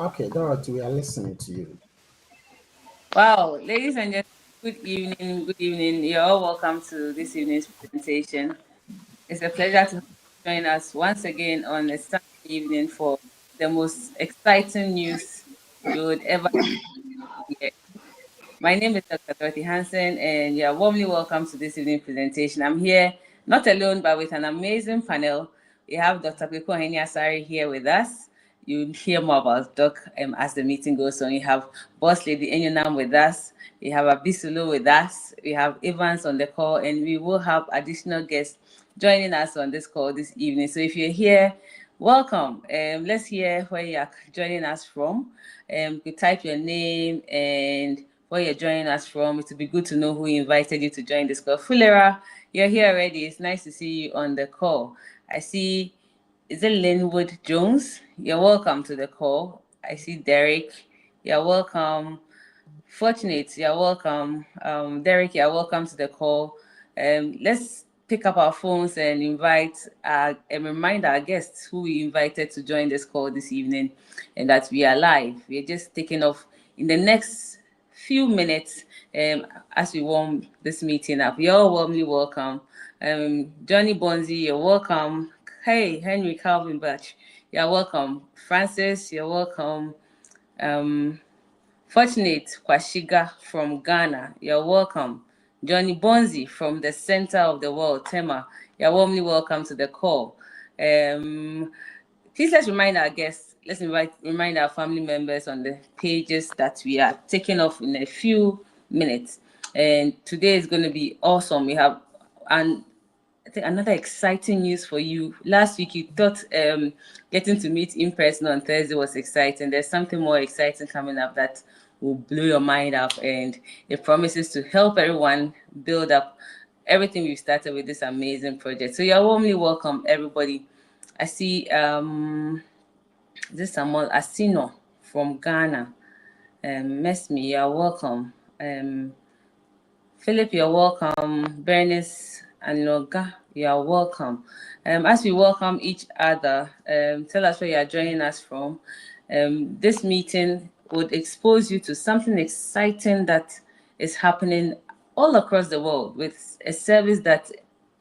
Okay, Dorothy, we are listening to you. Wow, ladies and gentlemen, good evening. Good evening. You're all welcome to this evening's presentation. It's a pleasure to join us once again on a Sunday evening for the most exciting news you would ever hear. My name is Dr. Dorothy Hanson, and you're warmly welcome to this evening presentation. I'm here not alone, but with an amazing panel. We have Dr. Kweku Asari here with us. You'll hear more about Doc as the meeting goes on. You have Boss Lady Enyonam with us. We have Abisolo with us. We have Evans on the call, and we will have additional guests joining us on this call this evening. So if you're here, welcome. Let's hear where you're joining us from. You could type your name and where you're joining us from. It would be good to know who invited you to join this call. Fulera, you're here already. It's nice to see you on the call. I see, is it Linwood Jones? You're welcome to the call. I see Derek. You're welcome. Fortunate, you're welcome. Derek, you're welcome to the call. Let's pick up our phones and invite and remind our guests who we invited to join this call this evening and that we are live. We're just taking off in the next few minutes as we warm this meeting up. You're all warmly welcome. Johnny Bonzi, you're welcome. Hey, Henry Calvin Batch, you're welcome. Francis, you're welcome. Um, Fortunate Kwashiga from Ghana, you're welcome. Johnny Bonzi from the center of the world, Tema, you're warmly welcome to the call. Um, Please let's remind our guests, remind our family members on the pages that we are taking off in a few minutes. And today is going to be awesome. We have and I think another exciting news for you. Last week you thought getting to meet in person on Thursday was exciting. There's something more exciting coming up that will blow your mind up, and it promises to help everyone build up everything we've started with this amazing project. So you're warmly welcome, everybody. I see this Samuel Asino from Ghana. Mesmi, you're welcome. Philip, you're welcome. Bernice and Noga, you're welcome. As we welcome each other, tell us where you're joining us from. This meeting would expose you to something exciting that is happening all across the world with a service that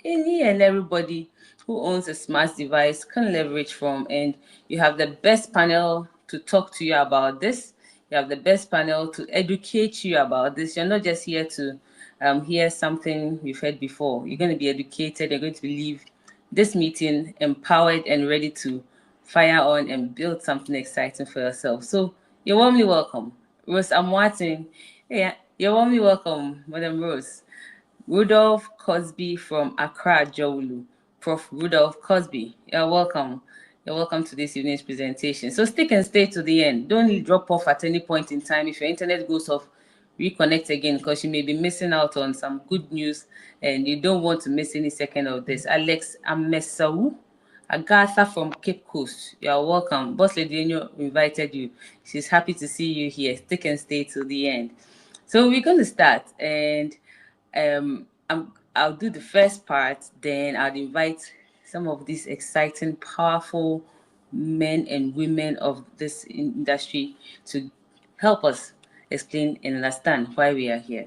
any and everybody who owns a smart device can leverage from. And you have the best panel to talk to you about this. You have the best panel to educate you about this. You're not just here to hear something you've heard before. You're going to be educated. You're going to leave this meeting empowered and ready to fire on and build something exciting for yourself. So you're warmly welcome. Rose, I'm watching. Yeah, you're warmly welcome, Madam Rose. Rudolph Cosby from Accra, Jowulu. Prof. Rudolph Cosby, you're welcome. You're welcome to this evening's presentation. So stick and stay to the end. Don't drop off at any point in time. If your internet goes off, reconnect again because you may be missing out on some good news and you don't want to miss any second of this. Alex Amesau, Agatha from Cape Coast, you're welcome. Boss Lady Enyo invited you. She's happy to see you here. Stick and stay to the end. So we're going to start, and I'll do the first part, then I'll invite some of these exciting, powerful men and women of this industry to help us explain and understand why we are here.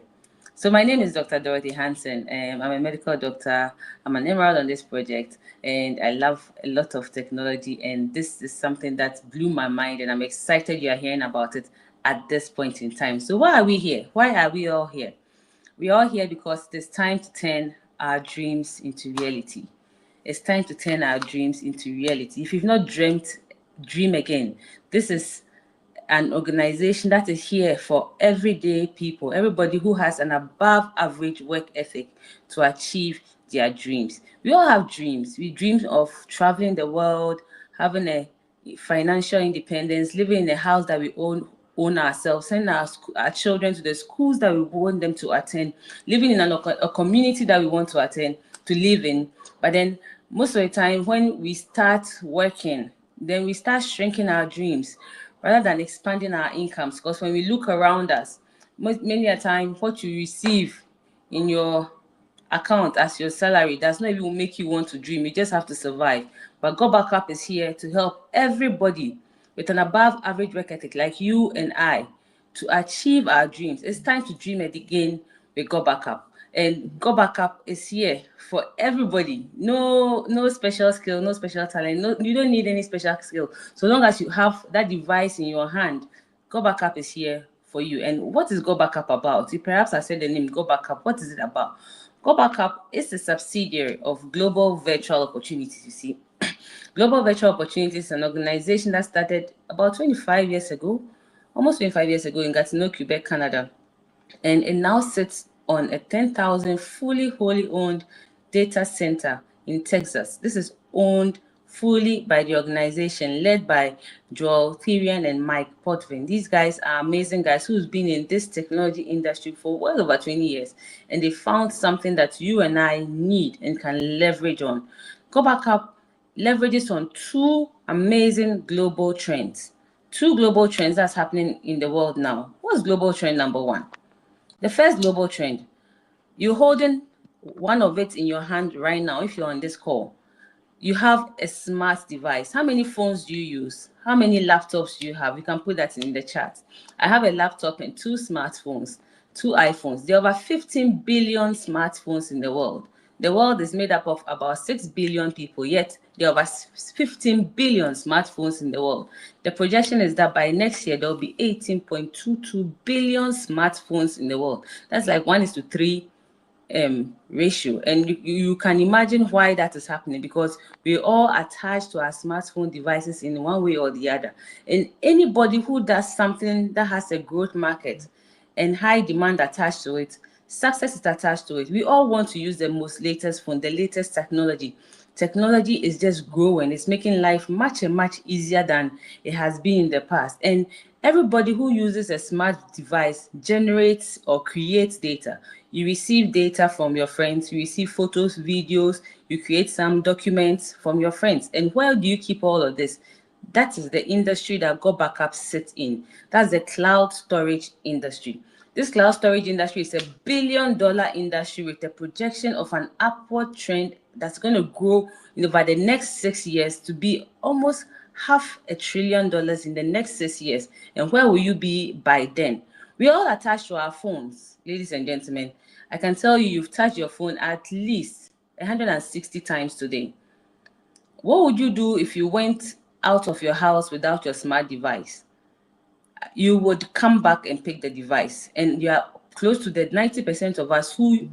So my name is Dr. Dorothy Hanson. I'm a medical doctor. I'm an emerald on this project, and I love a lot of technology. And this is something that blew my mind, and I'm excited you are hearing about it at this point in time. So why are we here? Why are we all here? We're all here because it's time to turn our dreams into reality. It's time to turn our dreams into reality. If you've not dreamt, dream again. This is an organization that is here for everyday people, everybody who has an above average work ethic to achieve their dreams. We all have dreams. We dream of traveling the world, having a financial independence, living in a house that we own ourselves, sending our children to the schools that we want them to attend, living in a community that we want to live in. But then most of the time when we start working, then we start shrinking our dreams rather than expanding our incomes. Because when we look around us, many a time what you receive in your account as your salary does not even make you want to dream. You just have to survive. But Gotbackup is here to help everybody with an above average work ethic like you and I to achieve our dreams. It's time to dream again with Gotbackup. And Gotbackup is here for everybody. No special skill, no special talent. No, you don't need any special skill. So long as you have that device in your hand, Gotbackup is here for you. And what is Gotbackup about? You perhaps I said the name Gotbackup. What is it about? Gotbackup is a subsidiary of Global Virtual Opportunities. You see, Global Virtual Opportunities is an organization that started about 25 years ago, almost 25 years ago in Gatineau, Quebec, Canada. And it now sits on a 10,000 fully wholly owned data center in Texas. This is owned fully by the organization led by Joel Therian and Mike Potvin. These guys are amazing guys who's been in this technology industry for well over 20 years, and they found something that you and I need and can leverage on. Gotbackup leverages on two amazing global trends. Two global trends that's happening in the world now. What's global trend number one? The first global trend, you're holding one of it in your hand right now if you're on this call. You have a smart device. How many phones do you use? How many laptops do you have? You can put that in the chat. I have a laptop and two smartphones, two iPhones. There are over 15 billion smartphones in the world. The world is made up of about 6 billion people, yet there are over 15 billion smartphones in the world. The projection is that by next year, there will be 18.22 billion smartphones in the world. That's like 1:3 ratio, and you can imagine why that is happening, because we're all attached to our smartphone devices in one way or the other. And anybody who does something that has a growth market and high demand attached to it, success is attached to it. We all want to use the most latest phone, the latest technology. Technology is just growing. It's making life much and much easier than it has been in the past. And everybody who uses a smart device generates or creates data. You receive data from your friends, you receive photos, videos, you create some documents from your friends. And where do you keep all of this? That is the industry that Gotbackup sits in. That's the cloud storage industry. This cloud storage industry is $1 billion industry with a projection of an upward trend that's going to grow over the next 6 years to be almost $500 billion in the next 6 years. And where will you be by then? We all attached to our phones, ladies and gentlemen. I can tell you, you've touched your phone at least 160 times today. What would you do if you went out of your house without your smart device? You would come back and pick the device. And you are close to the 90% of us who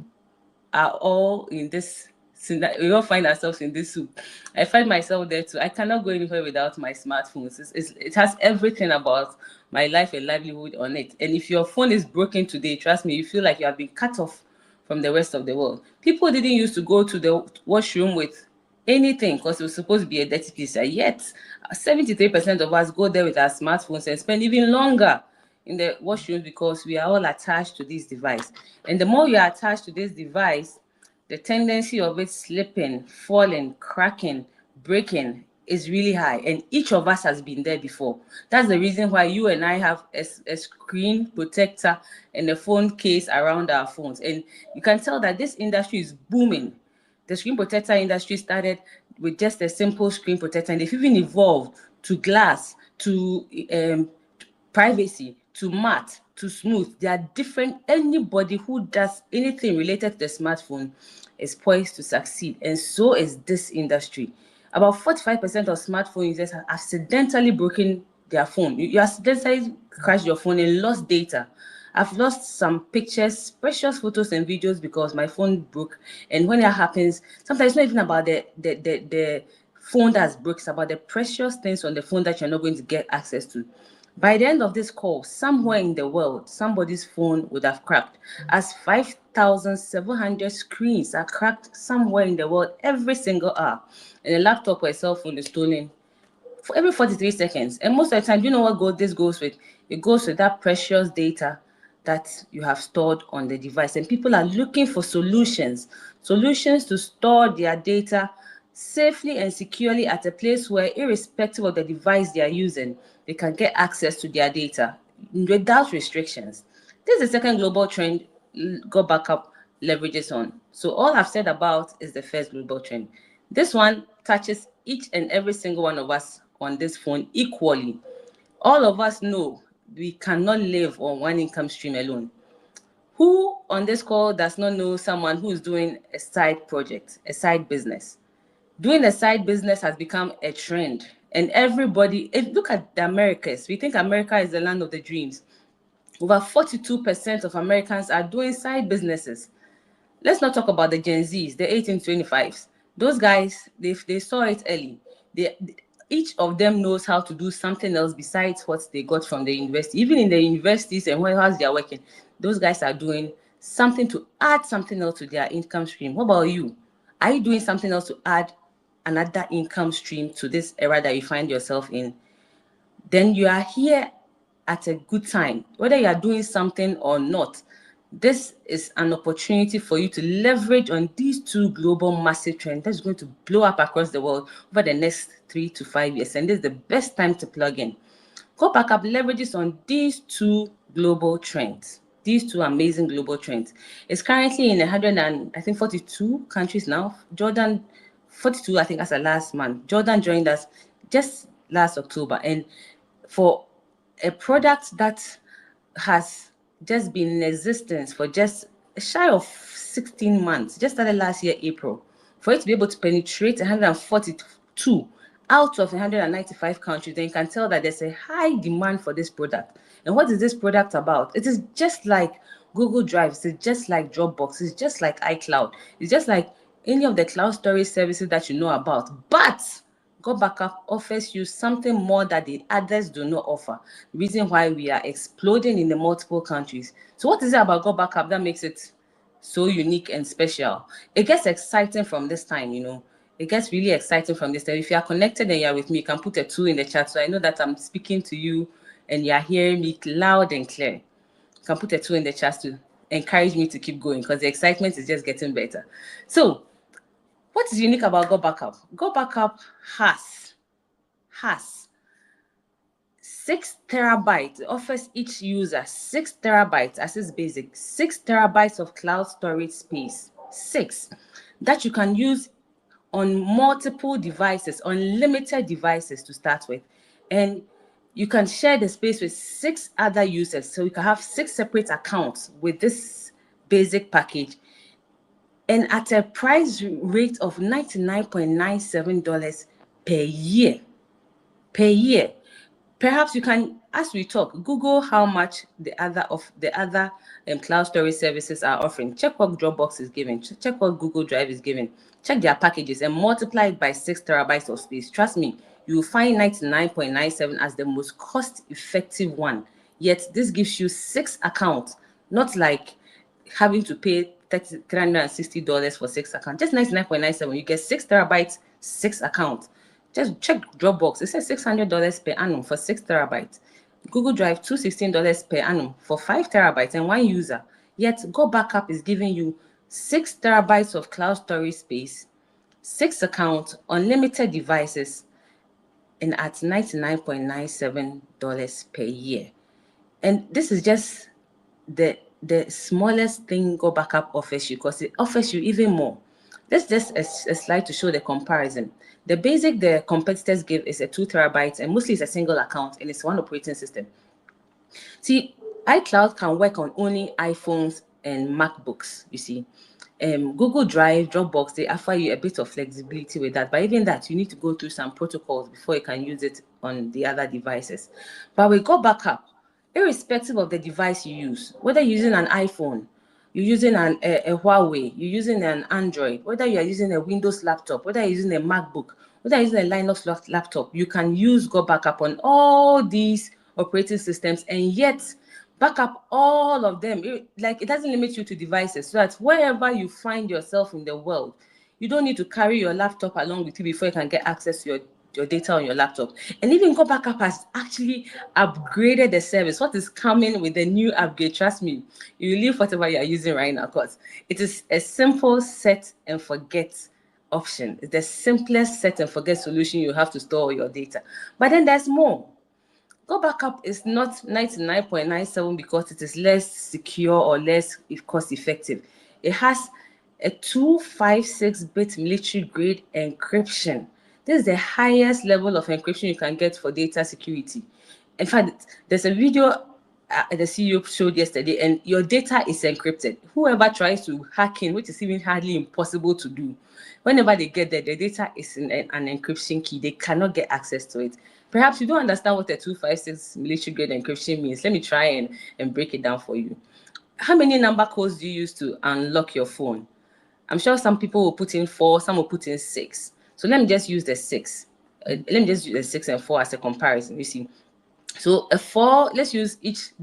are all in this, we all find ourselves in this soup. I find myself there too. I cannot go anywhere without my smartphones. It has everything about my life and livelihood on it. And if your phone is broken today, trust me, you feel like you have been cut off from the rest of the world. People didn't used to go to the washroom with anything because it was supposed to be a dirty place. Yet, 73% of us go there with our smartphones and spend even longer in the washroom because we are all attached to this device. And the more you are attached to this device, the tendency of it slipping, falling, cracking, breaking is really high. And each of us has been there before. That's the reason why you and I have a screen protector and a phone case around our phones. And you can tell that this industry is booming. The screen protector industry started with just a simple screen protector, and they've even evolved to glass, to privacy, to matte, to smooth. They are different. Anybody who does anything related to the smartphone is poised to succeed, and so is this industry. About 45% of smartphone users have accidentally broken their phone. You accidentally crashed your phone and lost data. I've lost some pictures, precious photos and videos because my phone broke. And when that happens, sometimes it's not even about the phone that's broke, it's about the precious things on the phone that you're not going to get access to. By the end of this call, somewhere in the world, somebody's phone would have cracked, as 5,700 screens are cracked somewhere in the world every single hour. And a laptop or a cell phone is stolen for every 43 seconds. And most of the time, you know what this goes with? It goes with that precious data that you have stored on the device. And people are looking for solutions to store their data safely and securely at a place where, irrespective of the device they are using, they can get access to their data without restrictions. This is the second global trend Gotbackup leverages on. So all I've said about is the first global trend. This one touches each and every single one of us on this phone equally. all of us know we cannot live on one income stream alone. Who on this call does not know someone who is doing a side project, a side business? Doing a side business has become a trend. And everybody, look at the Americas. We think America is the land of the dreams. Over 42% of Americans are doing side businesses. Let's not talk about the Gen Zs, the 18-25s. Those guys, they saw it early. Each of them knows how to do something else besides what they got from the university. Even in the universities and wherever they are working, those guys are doing something to add something else to their income stream. What about you? Are you doing something else to add another income stream to this era that you find yourself in? Then you are here at a good time, whether you are doing something or not. This is an opportunity for you to leverage on these two global massive trends that's going to blow up across the world over the next 3 to 5 years. And this is the best time to plug in. Gotbackup leverages on these two global trends, these two amazing global trends. It's currently in 142 countries now. Jordan, 42, I think, as a last month. Jordan joined us just last October. And for a product that has just been in existence for just shy of 16 months, just started last year, April, for it to be able to penetrate 142 out of 195 countries, then you can tell that there's a high demand for this product. And what is this product about? It is just like Google Drive, it's just like Dropbox, it's just like iCloud, it's just like any of the cloud storage services that you know about. But Gotbackup offers you something more that the others do not offer. The reason why we are exploding in the multiple countries. So what is it about Gotbackup that makes it so unique and special? It gets exciting from this time, you know. It gets really exciting from this time. If you are connected and you're with me, you can put a 2 in the chat so I know that I'm speaking to you and you're hearing me loud and clear. You can put a 2 in the chat to encourage me to keep going because the excitement is just getting better. So what is unique about Gotbackup? Gotbackup has 6 terabytes. It offers each user 6 terabytes as its basic, 6 terabytes of cloud storage space, 6 that you can use on multiple devices, unlimited devices to start with. And you can share the space with 6 other users. So you can have 6 separate accounts with this basic package. And at a price rate of $99.97 per year. Per year. Perhaps you can, as we talk, Google how much the other cloud storage services are offering. Check what Dropbox is giving. Check what Google Drive is giving. Check their packages and multiply it by 6 terabytes of space. Trust me, you will find 99.97 as the most cost-effective one. Yet this gives you 6 accounts, not like having to pay $360 for 6 accounts. Just 99.97. You get 6 terabytes, 6 accounts. Just check Dropbox. It says $600 per annum for 6 terabytes. Google Drive, $216 per annum for 5 terabytes and 1 user. Yet Gotbackup is giving you 6 terabytes of cloud storage space, 6 accounts, unlimited devices, and at $99.97 per year. And this is just the smallest thing Gotbackup offers you, because it offers you even more. Let's just a slide to show the comparison. The basic the competitors give is a 2 terabytes, and mostly it's a single account, and it's one operating system. See, iCloud can work on only iPhones and MacBooks, you see. Google Drive, Dropbox, they offer you a bit of flexibility with that. But even that, you need to go through some protocols before you can use it on the other devices. But with Gotbackup, irrespective of the device you use, whether you're using an iPhone, you're using a Huawei, you're using an Android, whether you're using a Windows laptop, whether you're using a MacBook, whether you're using a Linux laptop, you can use Gotbackup on all these operating systems and yet back up all of them. It doesn't limit you to devices, so that wherever you find yourself in the world, you don't need to carry your laptop along with you before you can get access to your data on your laptop. And even Gotbackup has actually upgraded the service. What is coming with the new upgrade? Trust me, you leave whatever you are using right now, because it is a simple set and forget option. It's the simplest set and forget solution. You have to store your data. But then there's more. Gotbackup is not 99.97 because it is less secure or less cost effective. It has a 256-bit military grade encryption. This is the highest level of encryption you can get for data security. In fact, there's a video the CEO showed yesterday, and your data is encrypted. Whoever tries to hack in, which is even hardly impossible to do, whenever they get there, the data is in an encryption key. They cannot get access to it. Perhaps you don't understand what a 256 military grade encryption means. Let me try and break it down for you. How many number codes do you use to unlock your phone? I'm sure some people will put in 4, some will put in 6. So let me just use the 6. Let me just use the 6 and 4 as a comparison. You see, so a 4, let's use each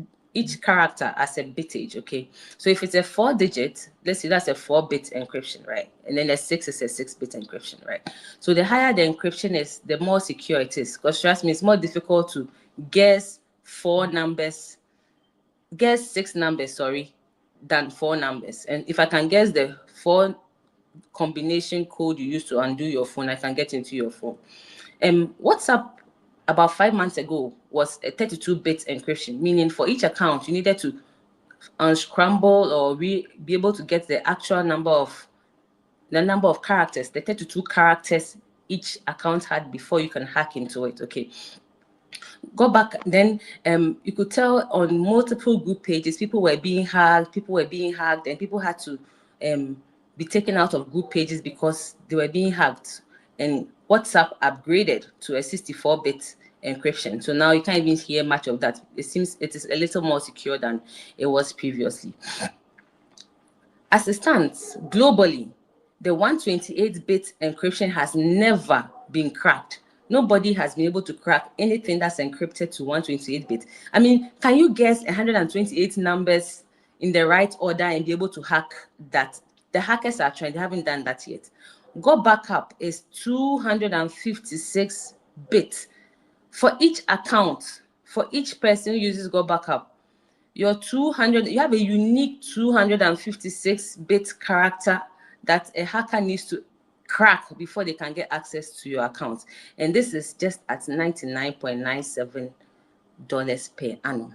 character as a bitage, okay? So if it's a 4-digit, let's say that's a 4-bit encryption, right? And then a 6 is a 6-bit encryption, right? So the higher the encryption is, the more secure it is. Because trust me, it's more difficult to guess 6 numbers, sorry, than 4 numbers. And if I can guess the 4 combination code you use to undo your phone, I can get into your phone. WhatsApp about 5 months ago was a 32-bit encryption, meaning for each account you needed to unscramble or be able to get the actual number of characters, the 32 characters each account had before you can hack into it. Okay. Go back, then you could tell on multiple group pages, people were being hacked, and people had to be taken out of group pages because they were being hacked. And WhatsApp upgraded to a 64-bit encryption. So now you can't even hear much of that. It seems it is a little more secure than it was previously. As it stands, globally, the 128-bit encryption has never been cracked. Nobody has been able to crack anything that's encrypted to 128-bit. I mean, can you guess 128 numbers in the right order and be able to hack that? The hackers are trying, they haven't done that yet. Gotbackup is 256 bits. For each account, for each person who uses Gotbackup, you have a unique 256-bit character that a hacker needs to crack before they can get access to your account. And this is just at $99.97 per annum.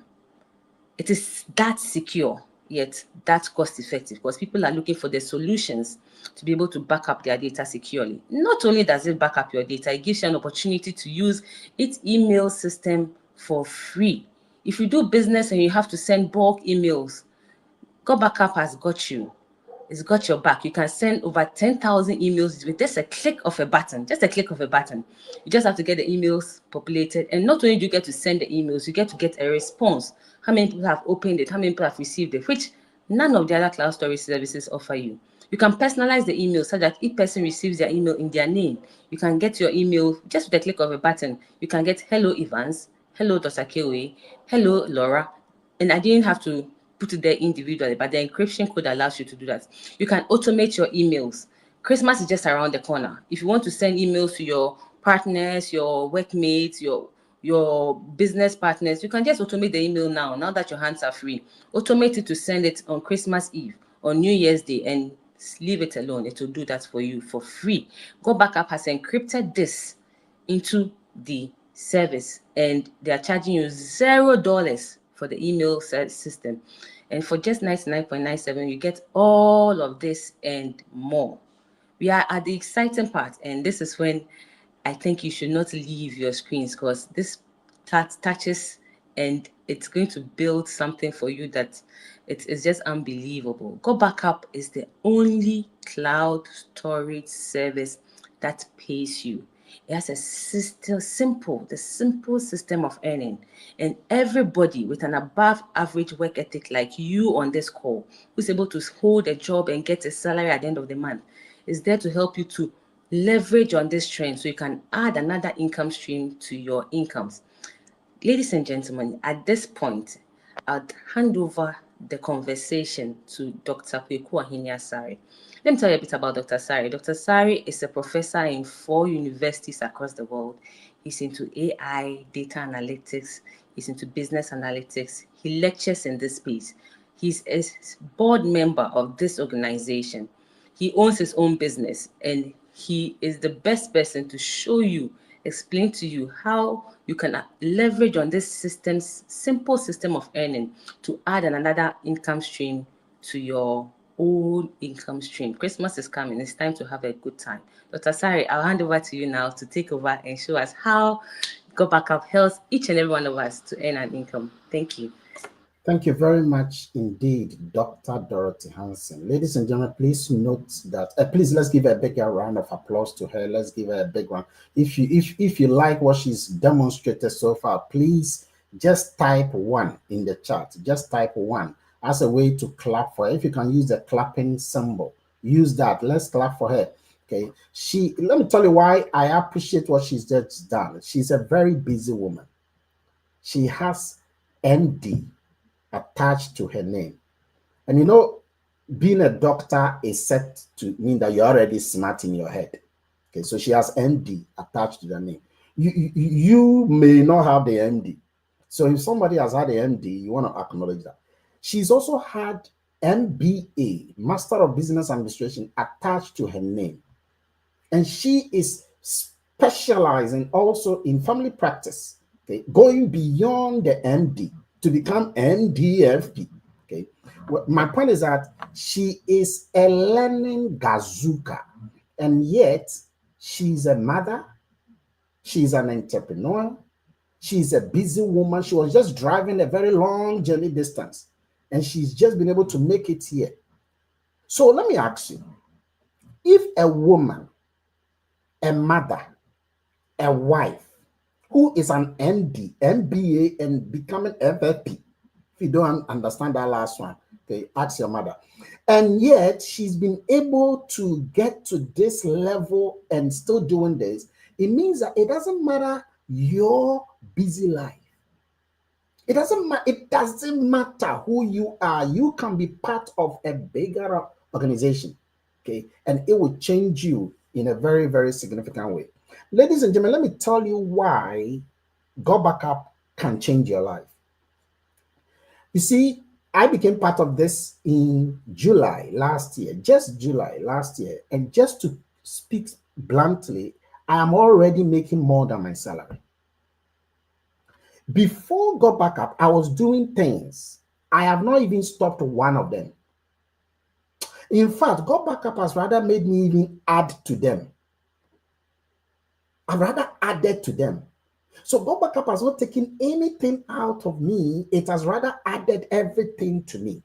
It is that secure, yet that cost effective, because people are looking for the solutions to be able to back up their data securely. Not only does it back up your data, it gives you an opportunity to use its email system for free. If you do business and you have to send bulk emails, Gotbackup has got you. It's got your back. You can send over 10,000 emails with just a click of a button. Just a click of a button. You just have to get the emails populated. And not only do you get to send the emails, you get to get a response. How many people have opened it? How many people have received it? Which none of the other cloud storage services offer you. You can personalize the email so that each person receives their email in their name. You can get your email just with a click of a button. You can get hello Evans, hello Dr. Agyei, hello Laura. And I didn't have to put it there individually, but the encryption code allows you to do that. You can automate your emails. Christmas is just around the corner. If you want to send emails to your partners, your workmates, your business partners, you can just automate the email now that your hands are free. Automate it to send it on Christmas Eve, on New Year's Day, and leave it alone. It will do that for you for free. Gotbackup has encrypted this into the service, and they are charging you $0 for the email system. And for just $99.97, you get all of this and more. We are at the exciting part, and this is when I think you should not leave your screens, because this touches and it's going to build something for you that it is just unbelievable. Gotbackup is the only cloud storage service that pays you. It has a the simple system of earning. And everybody with an above average work ethic like you on this call, who's able to hold a job and get a salary at the end of the month, is there to help you to leverage on this trend so you can add another income stream to your incomes. Ladies and gentlemen, at this point, I'd hand over the conversation to Dr. Sari. Let me tell you a bit about Dr. Sari. Dr. Sari is a professor in 4 universities across the world. He's into AI, data analytics, he's into business analytics. He lectures in this space. He's a board member of this organization. He owns his own business, and he is the best person to show you, explain to you how you can leverage on this simple system of earning to add another income stream to your own income stream. Christmas is coming. It's time to have a good time. Dr. Sari, I'll hand over to you now to take over and show us how Gotbackup helps each and every one of us to earn an income. Thank you. Thank you very much indeed, Dr. Dorothy Hanson. Ladies and gentlemen, please note that. Please let's give her a bigger round of applause to her. Let's give her a big one. If you like what she's demonstrated so far, please just type one in the chat. Just type one as a way to clap for her. If you can use the clapping symbol, use that. Let's clap for her. Okay. Let me tell you why I appreciate what she's just done. She's a very busy woman. She has MD attached to her name. And you know, being a doctor is set to mean that you're already smart in your head. Okay, so she has MD attached to the name. You may not have the MD. So if somebody has had the MD, you want to acknowledge that. She's also had MBA, Master of Business Administration, attached to her name. And she is specializing also in family practice, okay, going beyond the MD to become MDFP. Okay, well, my point is that she is a learning gazooka, and yet she's a mother, she's an entrepreneur, she's a busy woman. She was just driving a very long journey distance, and she's just been able to make it here. So let me ask you, if a woman, a mother, a wife who is an MD, MBA, and becoming FFP, if you don't understand that last one, okay, ask your mother. And yet she's been able to get to this level and still doing this. It means that it doesn't matter your busy life. It doesn't matter who you are. You can be part of a bigger organization, okay, and it will change you in a very, very significant way. Ladies and gentlemen, let me tell you why Gotbackup can change your life. You see, I became part of this in July last year, just July last year. And just to speak bluntly, I am already making more than my salary. Before Gotbackup, I was doing things. I have not even stopped one of them. In fact, Gotbackup has rather made me even add to them. I've rather added to them. So Gotbackup has not taken anything out of me. It has rather added everything to me.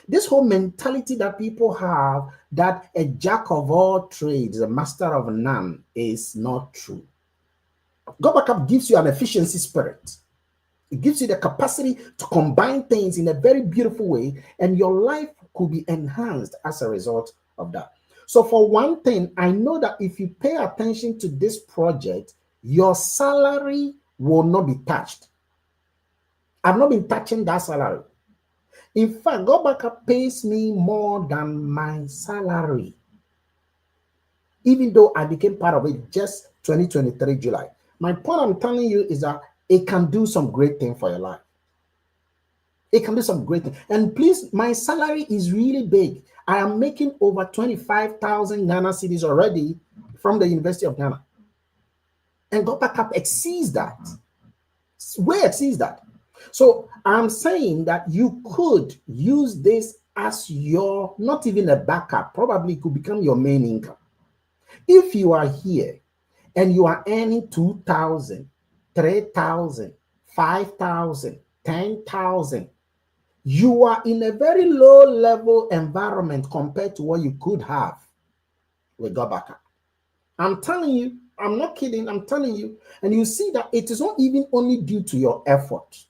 This whole mentality that people have that a jack of all trades, a master of none, is not true. Gotbackup gives you an efficiency spirit. It gives you the capacity to combine things in a very beautiful way, and your life could be enhanced as a result of that. So for one thing, I know that if you pay attention to this project, your salary will not be touched. I've not been touching that salary. In fact, Gotbackup pays me more than my salary, even though I became part of it just 2023 July. My point I'm telling you is that it can do some great thing for your life. It can do some great thing. And please, my salary is really big. I am making over 25,000 Ghana cedis already from the University of Ghana. And Gotbackup exceeds that. Way exceeds that. So I'm saying that you could use this as your, not even a backup, probably could become your main income. If you are here and you are earning 2,000, 3,000, 5,000, 10,000, you are in a very low level environment compared to what you could have with Gotbackup. I'm telling you, I'm not kidding, I'm telling you. And you see that it is not even only due to your effort.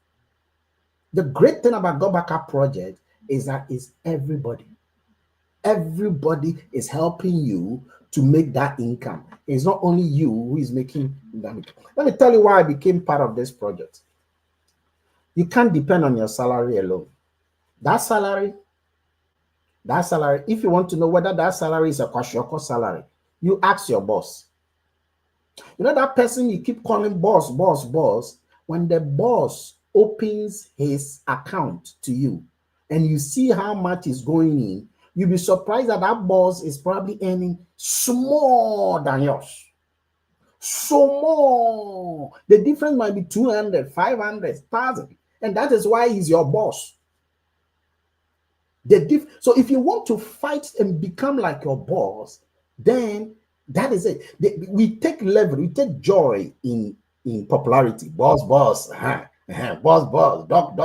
The great thing about Gotbackup project is that it's everybody. Everybody is helping you to make that income. It's not only you who is making that income. Let me tell you why I became part of this project. You can't depend on your salary alone. That salary, if you want to know whether that salary is a kwashiorkor salary, you ask your boss. You know that person you keep calling boss, boss, boss, when the boss opens his account to you and you see how much is going in, you'll be surprised that that boss is probably earning more than yours. Small. The difference might be 200, 500, 1,000. And that is why he's your boss. So if you want to fight and become like your boss, then that is it. We take leverage, we take joy in in popularity. Boss, boss, boss, boss, doc,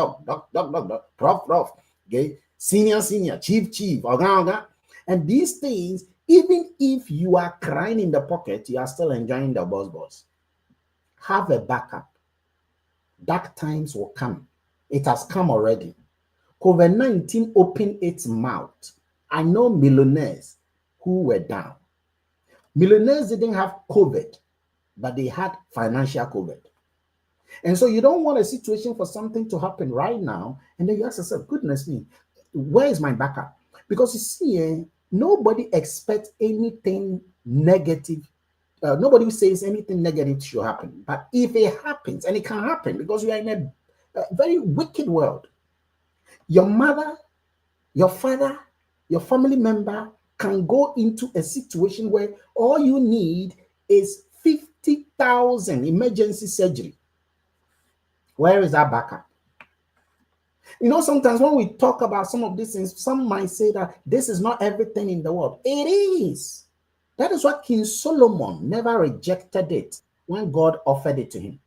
prof, okay, senior, chief, oga. And these things, even if you are crying in the pocket, you are still enjoying the boss. Have a backup. Dark times will come. It has come already. COVID-19 opened its mouth. I know millionaires who were down. Millionaires didn't have COVID, but they had financial COVID. And so you don't want a situation for something to happen right now, and then you ask yourself, goodness me, where is my backup? Because you see, nobody expects anything negative. Nobody says anything negative should happen. But if it happens, and it can happen because we are in a very wicked world, your mother, your father, your family member can go into a situation where all you need is 50,000 emergency surgery. Where is that backup? You know, sometimes when we talk about some of these things, some might say that this is not everything in the world. It is. That is why King Solomon never rejected it when God offered it to him.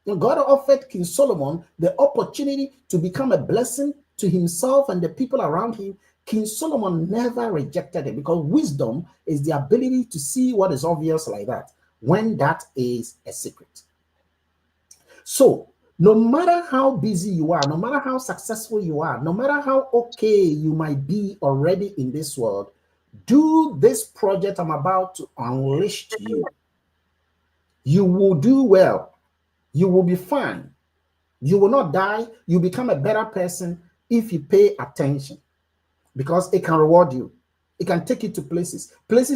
When God offered King Solomon the opportunity to become a blessing to himself and the people around him, King Solomon never rejected it, because wisdom is the ability to see what is obvious like that when that is a secret. So no matter how busy you are, no matter how successful you are, no matter how okay you might be already in this world, do this project I'm about to unleash to you. You will do well. You will be fine. You will not die. You become a better person if you pay attention, because it can reward you. It can take you to places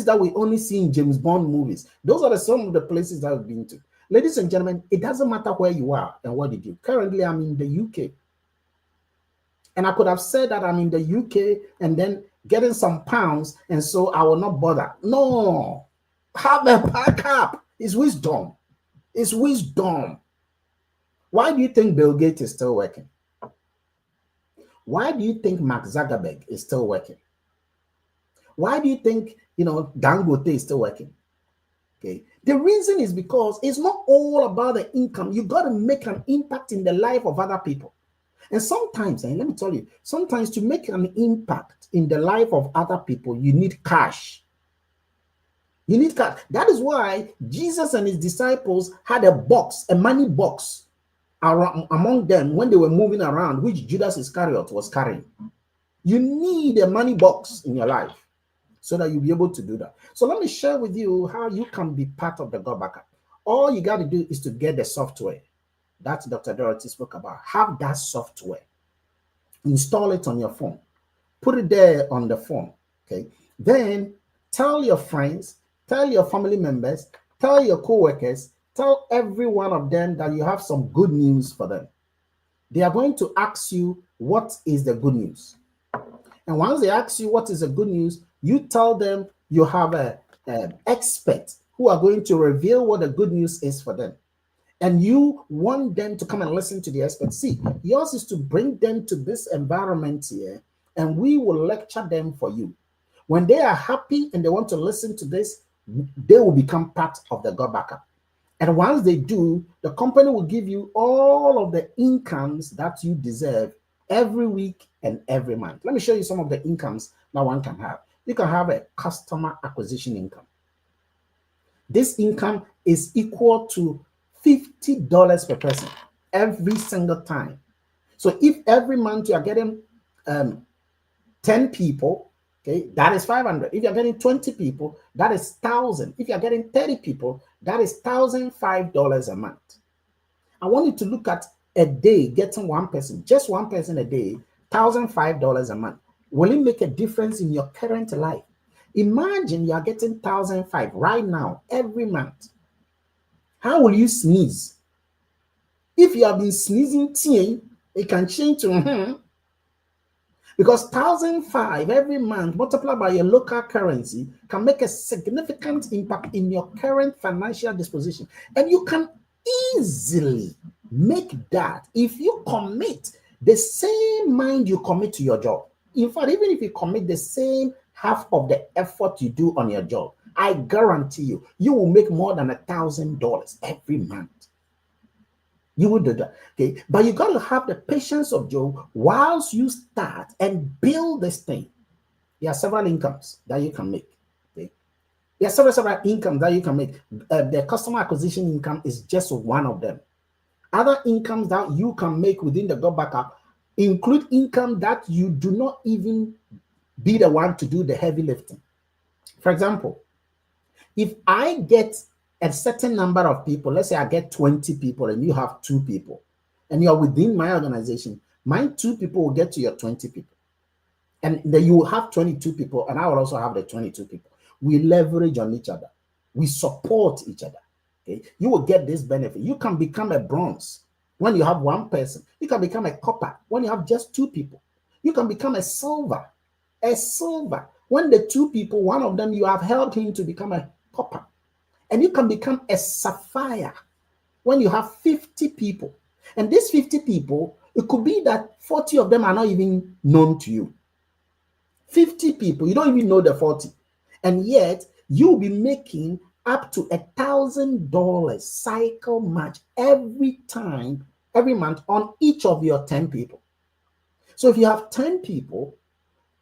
that we only see in James Bond movies. Those are some of the places that I've been to. Ladies and gentlemen, it doesn't matter where you are and what you do. Currently, I'm in the UK. And I could have said that I'm in the UK and then getting some pounds, and so I will not bother. No. Have a backup. It's wisdom. It's wisdom. Why do you think Bill Gates is still working? Why do you think Mark Zuckerberg is still working? Why do you think, Dangote is still working? Okay. The reason is because it's not all about the income. You got to make an impact in the life of other people. And sometimes, and let me tell you, sometimes to make an impact in the life of other people, you need cash. You need cash. That is why Jesus and his disciples had a box, a money box around, among them when they were moving around, which Judas Iscariot was carrying. You need a money box in your life so that you'll be able to do that. So let me share with you how you can be part of the Gotbackup. All you got to do is to get the software that Dr. Dorothy spoke about. Have that software. Install it on your phone. Put it there on the phone. Okay. Then tell your friends, tell your family members, tell your co-workers, tell every one of them that you have some good news for them. They are going to ask you, what is the good news? And once they ask you what is the good news, you tell them you have an expert who are going to reveal what the good news is for them. And you want them to come and listen to the expert. See, yours is to bring them to this environment here, and we will lecture them for you. When they are happy and they want to listen to this, they will become part of the Gotbackup. And once they do, the company will give you all of the incomes that you deserve every week and every month. Let me show you some of the incomes that one can have. You can have a customer acquisition income. This income is equal to $50 per person every single time. So if every month you are getting 10 people, okay, that is 500. If you're getting 20 people, that is 1,000. If you're getting 30 people, that is $1,005 a month. I want you to look at a day getting one person, just one person a day, $1,005 a month. Will it make a difference in your current life? Imagine you are getting $1,005 right now every month. How will you sneeze? If you have been sneezing, it can change to because $1,005 every month multiplied by your local currency can make a significant impact in your current financial disposition. And you can easily make that if you commit the same mind you commit to your job. In fact, even if you commit the same half of the effort you do on your job, I guarantee you, you will make more than $1,000 every month. You will do that. Okay. But you got to have the patience of Job whilst you start and build this thing. There are several incomes that you can make. Okay. There are several incomes that you can make. The customer acquisition income is just one of them. Other incomes that you can make within the Gotbackup include income that you do not even be the one to do the heavy lifting. For example, if I get a certain number of people, let's say I get 20 people and you have 2 people, and you're within my organization, my 2 people will get to your 20 people. And then you will have 22 people, and I will also have the 22 people. We leverage on each other. We support each other. Okay? You will get this benefit. You can become a bronze when you have 1 person. You can become a copper when you have just 2 people. You can become a silver. A silver. When the 2 people, one of them, you have helped him to become a copper. And you can become a sapphire when you have 50 people. And these 50 people, it could be that 40 of them are not even known to you. 50 people, you don't even know the 40. And yet, you'll be making up to $1,000 cycle match every month on each of your 10 people. So if you have 10 people,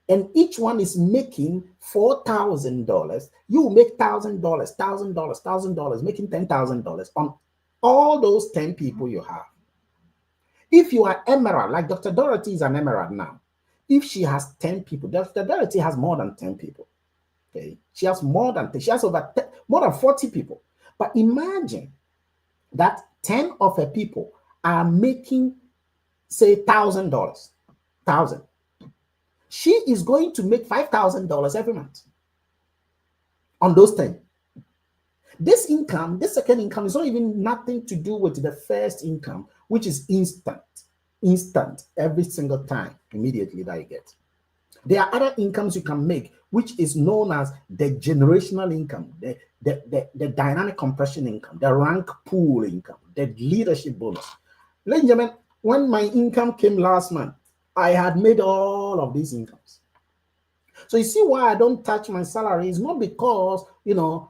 and each one is making $4,000, you will make $1,000, making $10,000 on all those 10 people you have. If you are emerald, like Dr. Dorothy is an emerald now, if she has 10 people, Dr. Dorothy has more than 10 people. Okay, she has more than more than 40 people. But imagine that 10 of her people are making, say, $1,000. 1,000. She is going to make $5,000 every month on those 10. This income, this second income, is not even nothing to do with the first income, which is instant every single time, immediately that you get. There are other incomes you can make, which is known as the generational income, the dynamic compression income, the rank pool income, the leadership bonus. Ladies and gentlemen, when my income came last month, I had made all of these incomes. So you see why I don't touch my salary is not because,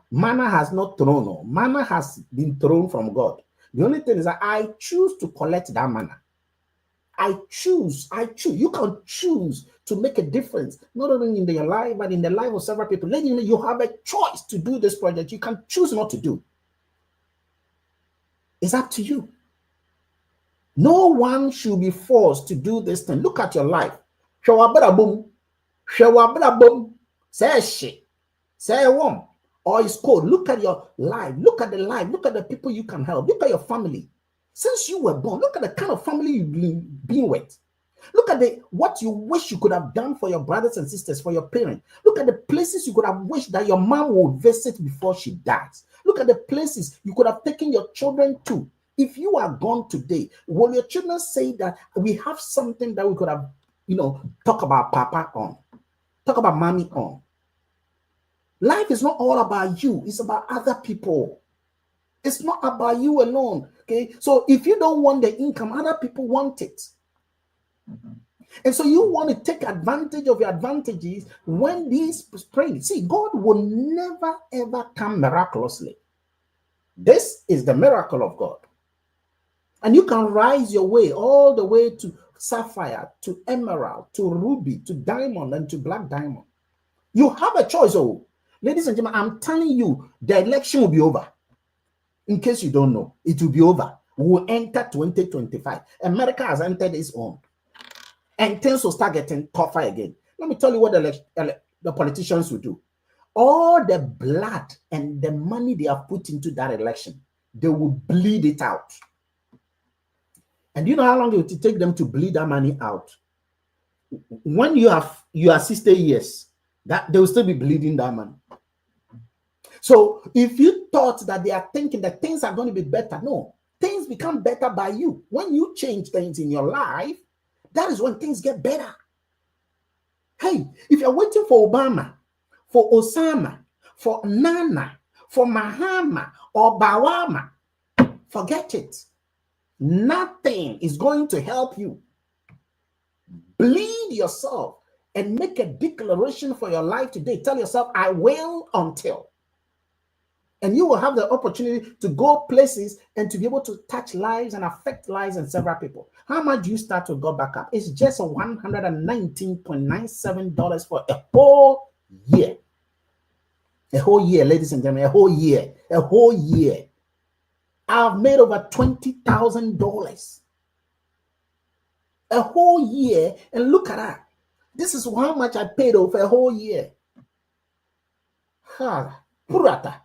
manna has not thrown, or manna has been thrown from God. The only thing is that I choose to collect that manna. I choose. You can choose to make a difference, not only in your life, but in the life of several people. Ladies and gentlemen, you have a choice to do this project. You can choose not to do. It's up to you. No one should be forced to do this thing. Look at your life. Say shit. Say warm. Or it's cold. Look at your life. Look at the life. Look at the people you can help. Look at your family. Since you were born, look at the kind of family you've been with. Look at what you wish you could have done for your brothers and sisters, for your parents. Look at the places you could have wished that your mom would visit before she dies. Look at the places you could have taken your children to. If you are gone today, will your children say that we have something that we could have, talk about papa on, talk about mommy on? Life is not all about you. It's about other people. It's not about you alone. Okay. So if you don't want the income, other people want it. And so you want to take advantage of your advantages when these pray. See, God will never ever come miraculously. This is the miracle of God. And you can rise your way all the way to sapphire, to emerald, to ruby, to diamond, and to black diamond. You have a choice. Oh, ladies and gentlemen, I'm telling you, the election will be over. In case you don't know, it will be over. We will enter 2025. America has entered its own. And things will start getting tougher again. Let me tell you what the politicians will do. All the blood and the money they have put into that election, they will bleed it out. And you know how long it will take them to bleed that money out? When you are 60 years, that they will still be bleeding that money. So if you thought that they are thinking that things are going to be better, no, things become better by you. When you change things in your life, that is when things get better. Hey, if you're waiting for Obama, for Osama, for Nana, for Mahama or Bawama, forget it. Nothing is going to help you. Bleed yourself and make a declaration for your life today. Tell yourself, I will until. And you will have the opportunity to go places and to be able to touch lives and affect lives and several people. How much do you start with Gotbackup? It's just $119.97 for a whole year. A whole year, ladies and gentlemen, a whole year. A whole year. I've made over $20,000. A whole year, and look at that. This is how much I paid over a whole year. Purata.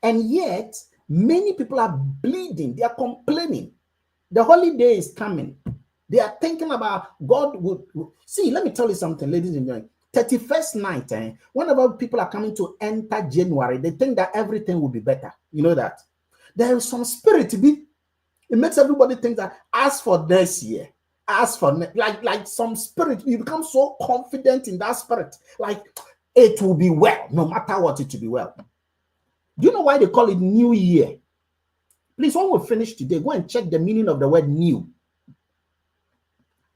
And yet, many people are bleeding. They are complaining. The holiday is coming. They are thinking about God would see. Let me tell you something, ladies and gentlemen. 31st night, whenever people are coming to enter January, they think that everything will be better. You know that? There is some spirit to be. It makes everybody think that as for this year, as for like some spirit, you become so confident in that spirit, like it will be well, no matter what, it will be well. Do you know why they call it New Year? Please, when we finish today, go and check the meaning of the word new.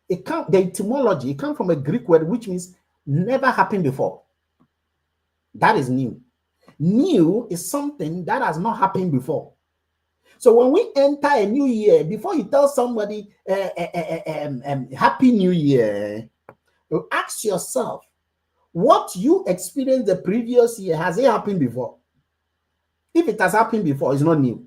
The etymology, it comes from a Greek word which means never happened before. That is new. New is something that has not happened before. So when we enter a new year, before you tell somebody Happy New Year, you ask yourself, what you experienced the previous year, has it happened before? If it has happened before, it's not new.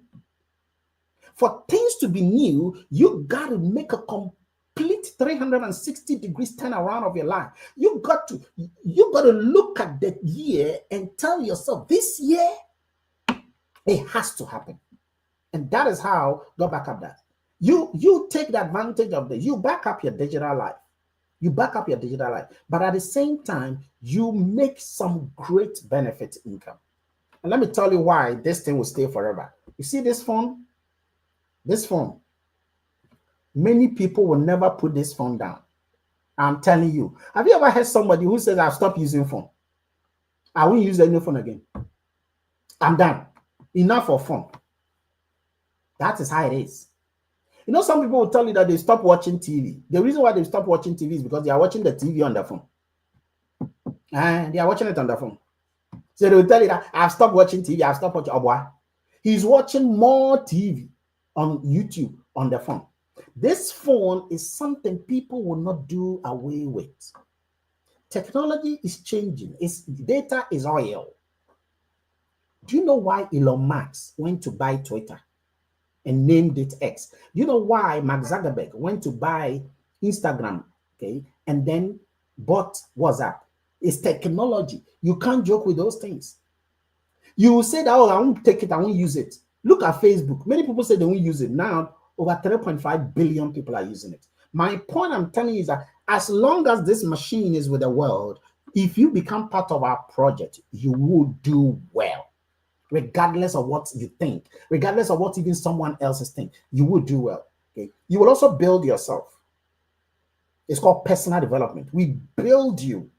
For things to be new, you got to make a complete 360 degrees turnaround of your life. You got to look at the year and tell yourself, this year, it has to happen. And that is how Gotbackup does. You take the advantage of this. You back up your digital life. You back up your digital life. But at the same time, you make some great benefit income. And let me tell you why this thing will stay forever. You see this phone? This phone. Many people will never put this phone down. I'm telling you. Have you ever heard somebody who says, I've stopped using phone? I won't use any phone again. I'm done. Enough of phone. That is how it is. You know, some people will tell you that they stop watching TV. The reason why they stop watching TV is because they are watching the TV on their phone. And they are watching it on their phone. So they will tell you that I've stopped watching TV, I've stopped watching Abwa. He's watching more TV on YouTube on the phone. This phone is something people will not do away with. Technology is changing. Data is oil. Do you know why Elon Musk went to buy Twitter and named it X? Do you know why Mark Zuckerberg went to buy Instagram, okay, and then bought WhatsApp? It's technology. You can't joke with those things. You will say that, oh, I won't take it, I won't use it. Look at Facebook. Many people say they won't use it. Now, over 3.5 billion people are using it. My point I'm telling you is that as long as this machine is with the world, if you become part of our project, you will do well. Regardless of what you think, regardless of what even someone else is thinking, you will do well. Okay. You will also build yourself. It's called personal development. We build you.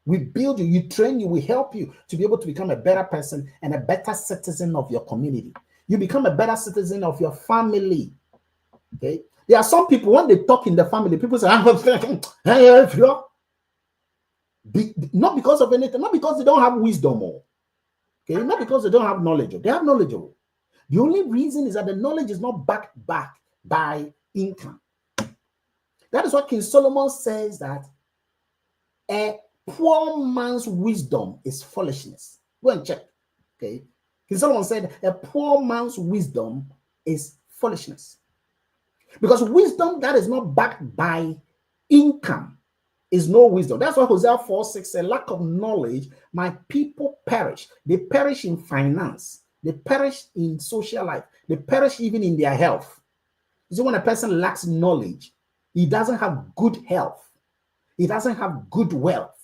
We build you. You train you. We help you to be able to become a better person and a better citizen of your community. You become a better citizen of your family. Okay. There are some people, when they talk in the family, people say, not because of anything, not because they don't have wisdom or okay, not because they don't have knowledge. They have knowledge. The only reason is that the knowledge is not backed by income. That is what King Solomon says, that a poor man's wisdom is foolishness. Go and check. Okay. King Solomon said a poor man's wisdom is foolishness. Because wisdom that is not backed by income is no wisdom. That's why Hosea 4:6 said, lack of knowledge, my people perish. They perish in finance. They perish in social life. They perish even in their health. You see, when a person lacks knowledge, he doesn't have good health. He doesn't have good wealth.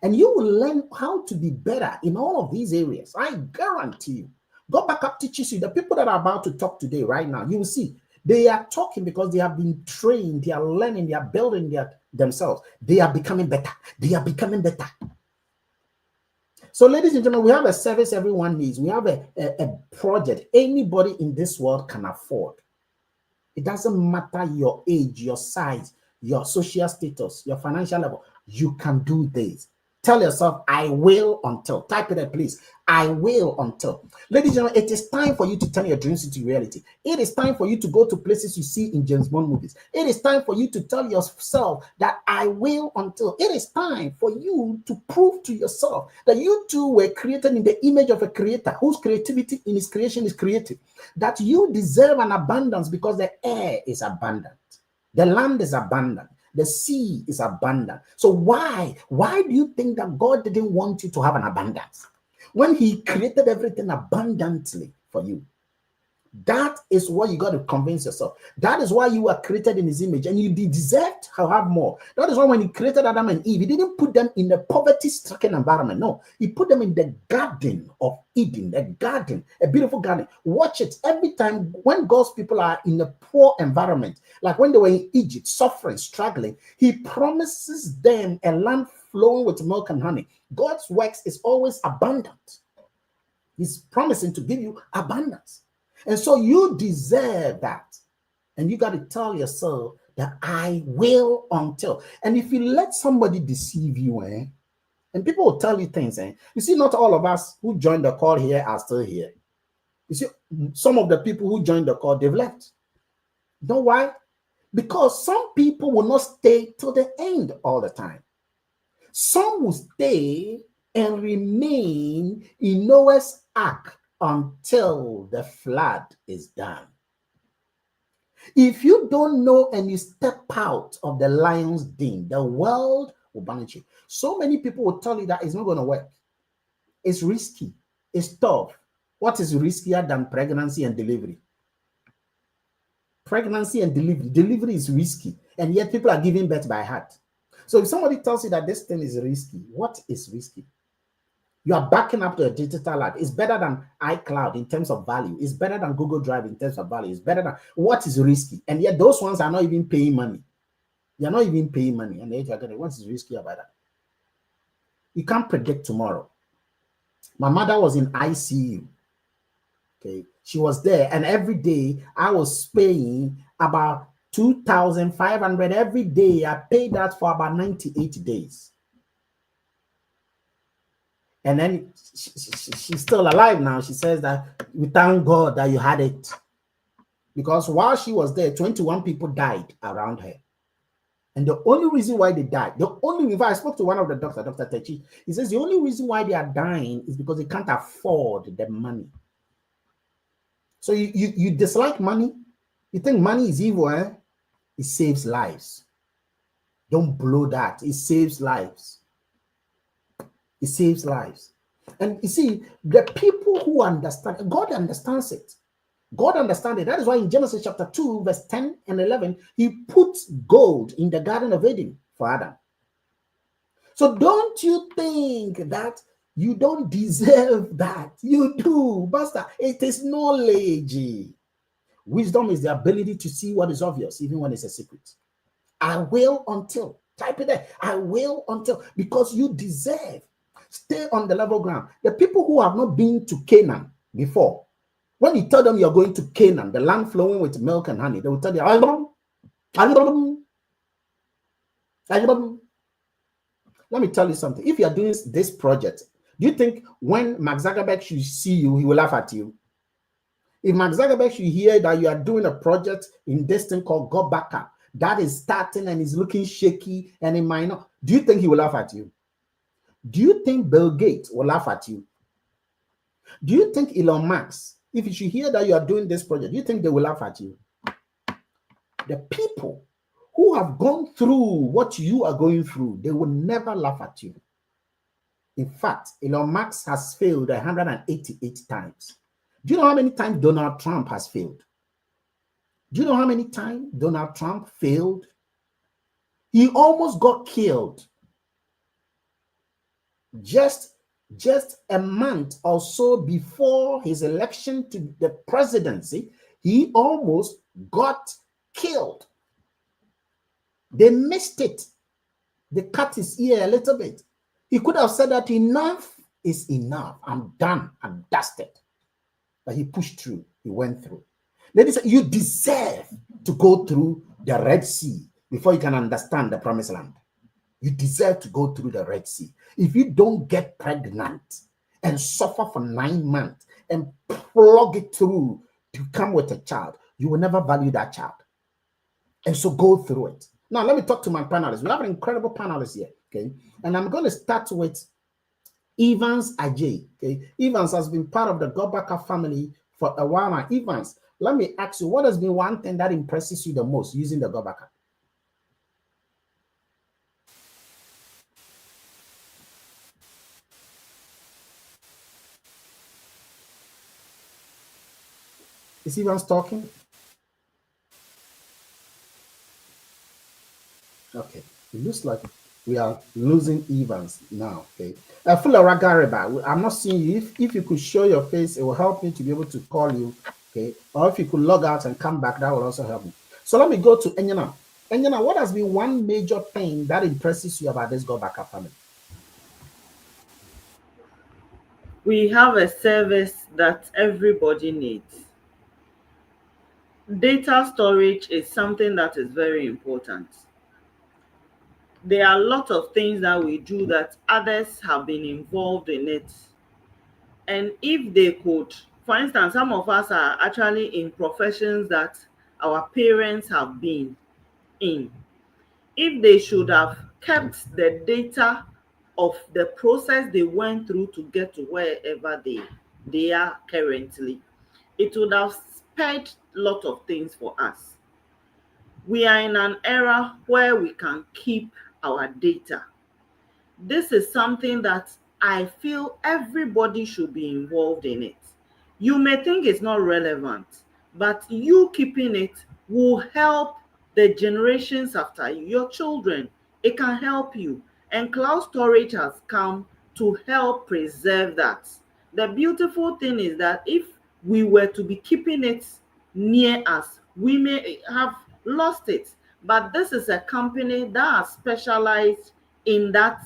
And you will learn how to be better in all of these areas. I guarantee you. Gotbackup teaches you. The people that are about to talk today, right now, you will see. They are talking because they have been trained, they are learning, they are building themselves. They are becoming better. They are becoming better. So, ladies and gentlemen, we have a service everyone needs. We have a project anybody in this world can afford. It doesn't matter your age, your size, your social status, your financial level. You can do this. Tell yourself, I will until. Type it there, please. I will until. Ladies and gentlemen, it is time for you to turn your dreams into reality. It is time for you to go to places you see in James Bond movies. It is time for you to tell yourself that I will until. It is time for you to prove to yourself that you too were created in the image of a creator whose creativity in his creation is creative. That you deserve an abundance because the air is abundant. The land is abundant. The sea is abundant. So why do you think that God didn't want you to have an abundance when he created everything abundantly for you? That is what you got to convince yourself. That is why you were created in his image and you deserve to have more. That is why when he created Adam and Eve, he didn't put them in a poverty-stricken environment. No, he put them in the garden of Eden, a garden, a beautiful garden. Watch it. Every time when God's people are in a poor environment, like when they were in Egypt, suffering, struggling, he promises them a land flowing with milk and honey. God's works is always abundant. He's promising to give you abundance. And so you deserve that. And you got to tell yourself that I will until. And if you let somebody deceive you, and people will tell you things, you see, not all of us who joined the call here are still here. You see, some of the people who joined the call, they've left. You know why? Because some people will not stay till the end all the time. Some will stay and remain in Noah's ark until the flood is done. If you don't know and you step out of the lion's den, the world will banish you. So many people will tell you that it's not going to work. It's risky. It's tough. What is riskier than pregnancy and delivery? Pregnancy and delivery. Delivery is risky, and yet people are giving birth by heart. So if somebody tells you that this thing is risky, what is risky? You are backing up to a digital lab. It's better than iCloud in terms of value. It's better than Google Drive in terms of value. It's better than what is risky. And yet those ones are not even paying money. You're not even paying money. And what is risky about that? You can't predict tomorrow. My mother was in ICU. Okay. She was there. And every day I was paying about 2,500 every day. I paid that for about 98 days. And then she's still alive now. She says that we thank God that you had it. Because while she was there, 21 people died around her. And the only reason why they died, I spoke to one of the doctors, Dr. Techi, he says the only reason why they are dying is because they can't afford the money. So you dislike money? You think money is evil, It saves lives. Don't blow that. It saves lives. It saves lives. And you see, the people who understand, God understands it. God understands it. That is why in Genesis chapter 2, verse 10 and 11, he puts gold in the Garden of Eden for Adam. So don't you think that you don't deserve that? You do, Pastor. It is knowledge. Wisdom is the ability to see what is obvious, even when it's a secret. I will until. Type it there. I will until. Because you deserve. Stay on the level ground. The people who have not been to Canaan before, when you tell them you're going to Canaan, the land flowing with milk and honey, they will tell you, let me tell you something. If you are doing this project, do you think when Mark Zuckerberg should see you, he will laugh at you? If Mark Zuckerberg should hear that you are doing a project in this thing called Gotbackup, that is starting and is looking shaky and it might not, do you think he will laugh at you? Do you think Bill Gates will laugh at you? Do you think Elon Musk, if you should hear that you are doing this project, do you think they will laugh at you? The people who have gone through what you are going through, they will never laugh at you. In fact, Elon Musk has failed 188 times. Do you know how many times Donald Trump has failed? Do you know how many times Donald Trump failed? He almost got killed. Just a month or so before his election to the presidency, he almost got killed. They missed it. They cut his ear a little bit. He could have said that enough is enough. I'm done. I'm dusted. But he pushed through. He went through. Ladies, you deserve to go through the Red Sea before you can understand the Promised Land. you deserve to go through the Red Sea. If you don't get pregnant and suffer for 9 months and plug it through to come with a child, you will never value that child. And so go through it. Now, let me talk to my panelists. We have an incredible panelist here, okay? And I'm going to start with Evans Agyei, okay? Evans has been part of the Gotbackup family for a while now. Evans, let me ask you, what has been one thing that impresses you the most using the Gotbackup? Is Evans talking? Okay, it looks like we are losing Evans now. Okay, Fulara Gariba, I'm not seeing you. If you could show your face, it will help me to be able to call you. Okay, or if you could log out and come back, that will also help me. So let me go to Enyonam. Enyonam, what has been one major thing that impresses you about this Gotbackup family? We have a service that everybody needs. Data storage is something that is very important. There are a lot of things that we do that others have been involved in it. And if they could, for instance, some of us are actually in professions that our parents have been in. If they should have kept the data of the process they went through to get to wherever they are currently, it would have spared a lot of things for us. We are in an era where we can keep our data. This is something that I feel everybody should be involved in it. You may think it's not relevant, but you keeping it will help the generations after you, your children. It can help you. And cloud storage has come to help preserve that. The beautiful thing is that if we were to be keeping it near us, we may have lost it. But this is a company that has specialized in that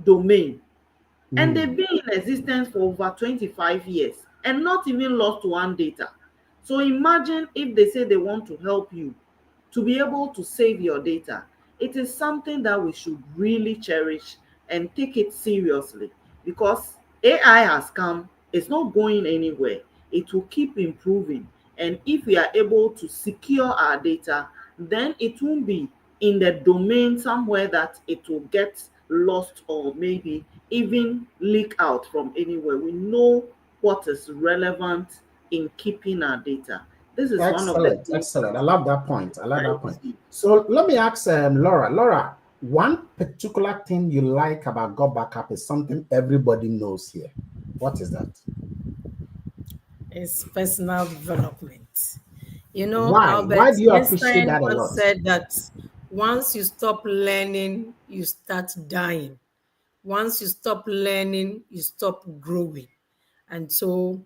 domain. And they've been in existence for over 25 years and not even lost one data. So imagine if they say they want to help you to be able to save your data. It is something that we should really cherish and take it seriously, because AI has come, it's not going anywhere. It will keep improving. And if we are able to secure our data, then it won't be in the domain somewhere that it will get lost or maybe even leak out from anywhere. We know what is relevant in keeping our data. This is one of the Excellent, things excellent. I love that point. I love I that point. see. So let me ask Laura. Laura, one particular thing you like about Gotbackup is something everybody knows here. What is that? It's personal development. You know, Why? Why Albert do you appreciate Einstein that a once lot? said that once you stop learning, you start dying. Once you stop learning, you stop growing. And so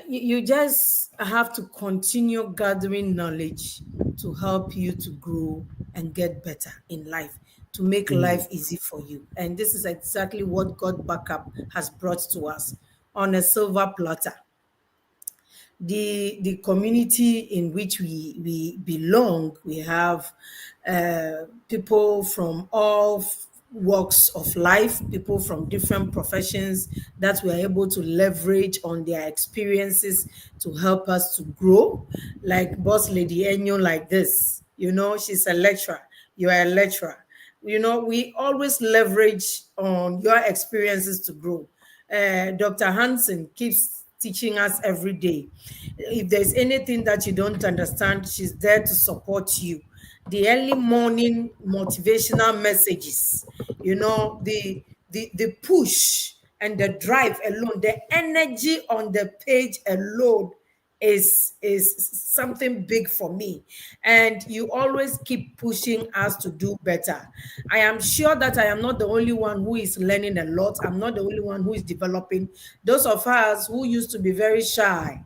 you just have to continue gathering knowledge to help you to grow and get better in life, to make life easy for you. And this is exactly what Gotbackup has brought to us on a silver platter. The community in which we belong, we have people from all walks of life, people from different professions that we are able to leverage on their experiences to help us to grow. Like Boss Lady Enyo, like this, you know, she's a lecturer, you are a lecturer. You know, we always leverage on your experiences to grow. Dr. Hanson keeps teaching us every day. If there's anything that you don't understand, she's there to support you. The early morning motivational messages, you know, the push and the drive alone, the energy on the page alone is something big for me. And you always keep pushing us to do better. I am sure that I am not the only one who is learning a lot. I'm not the only one who is developing. Those of us who used to be very shy,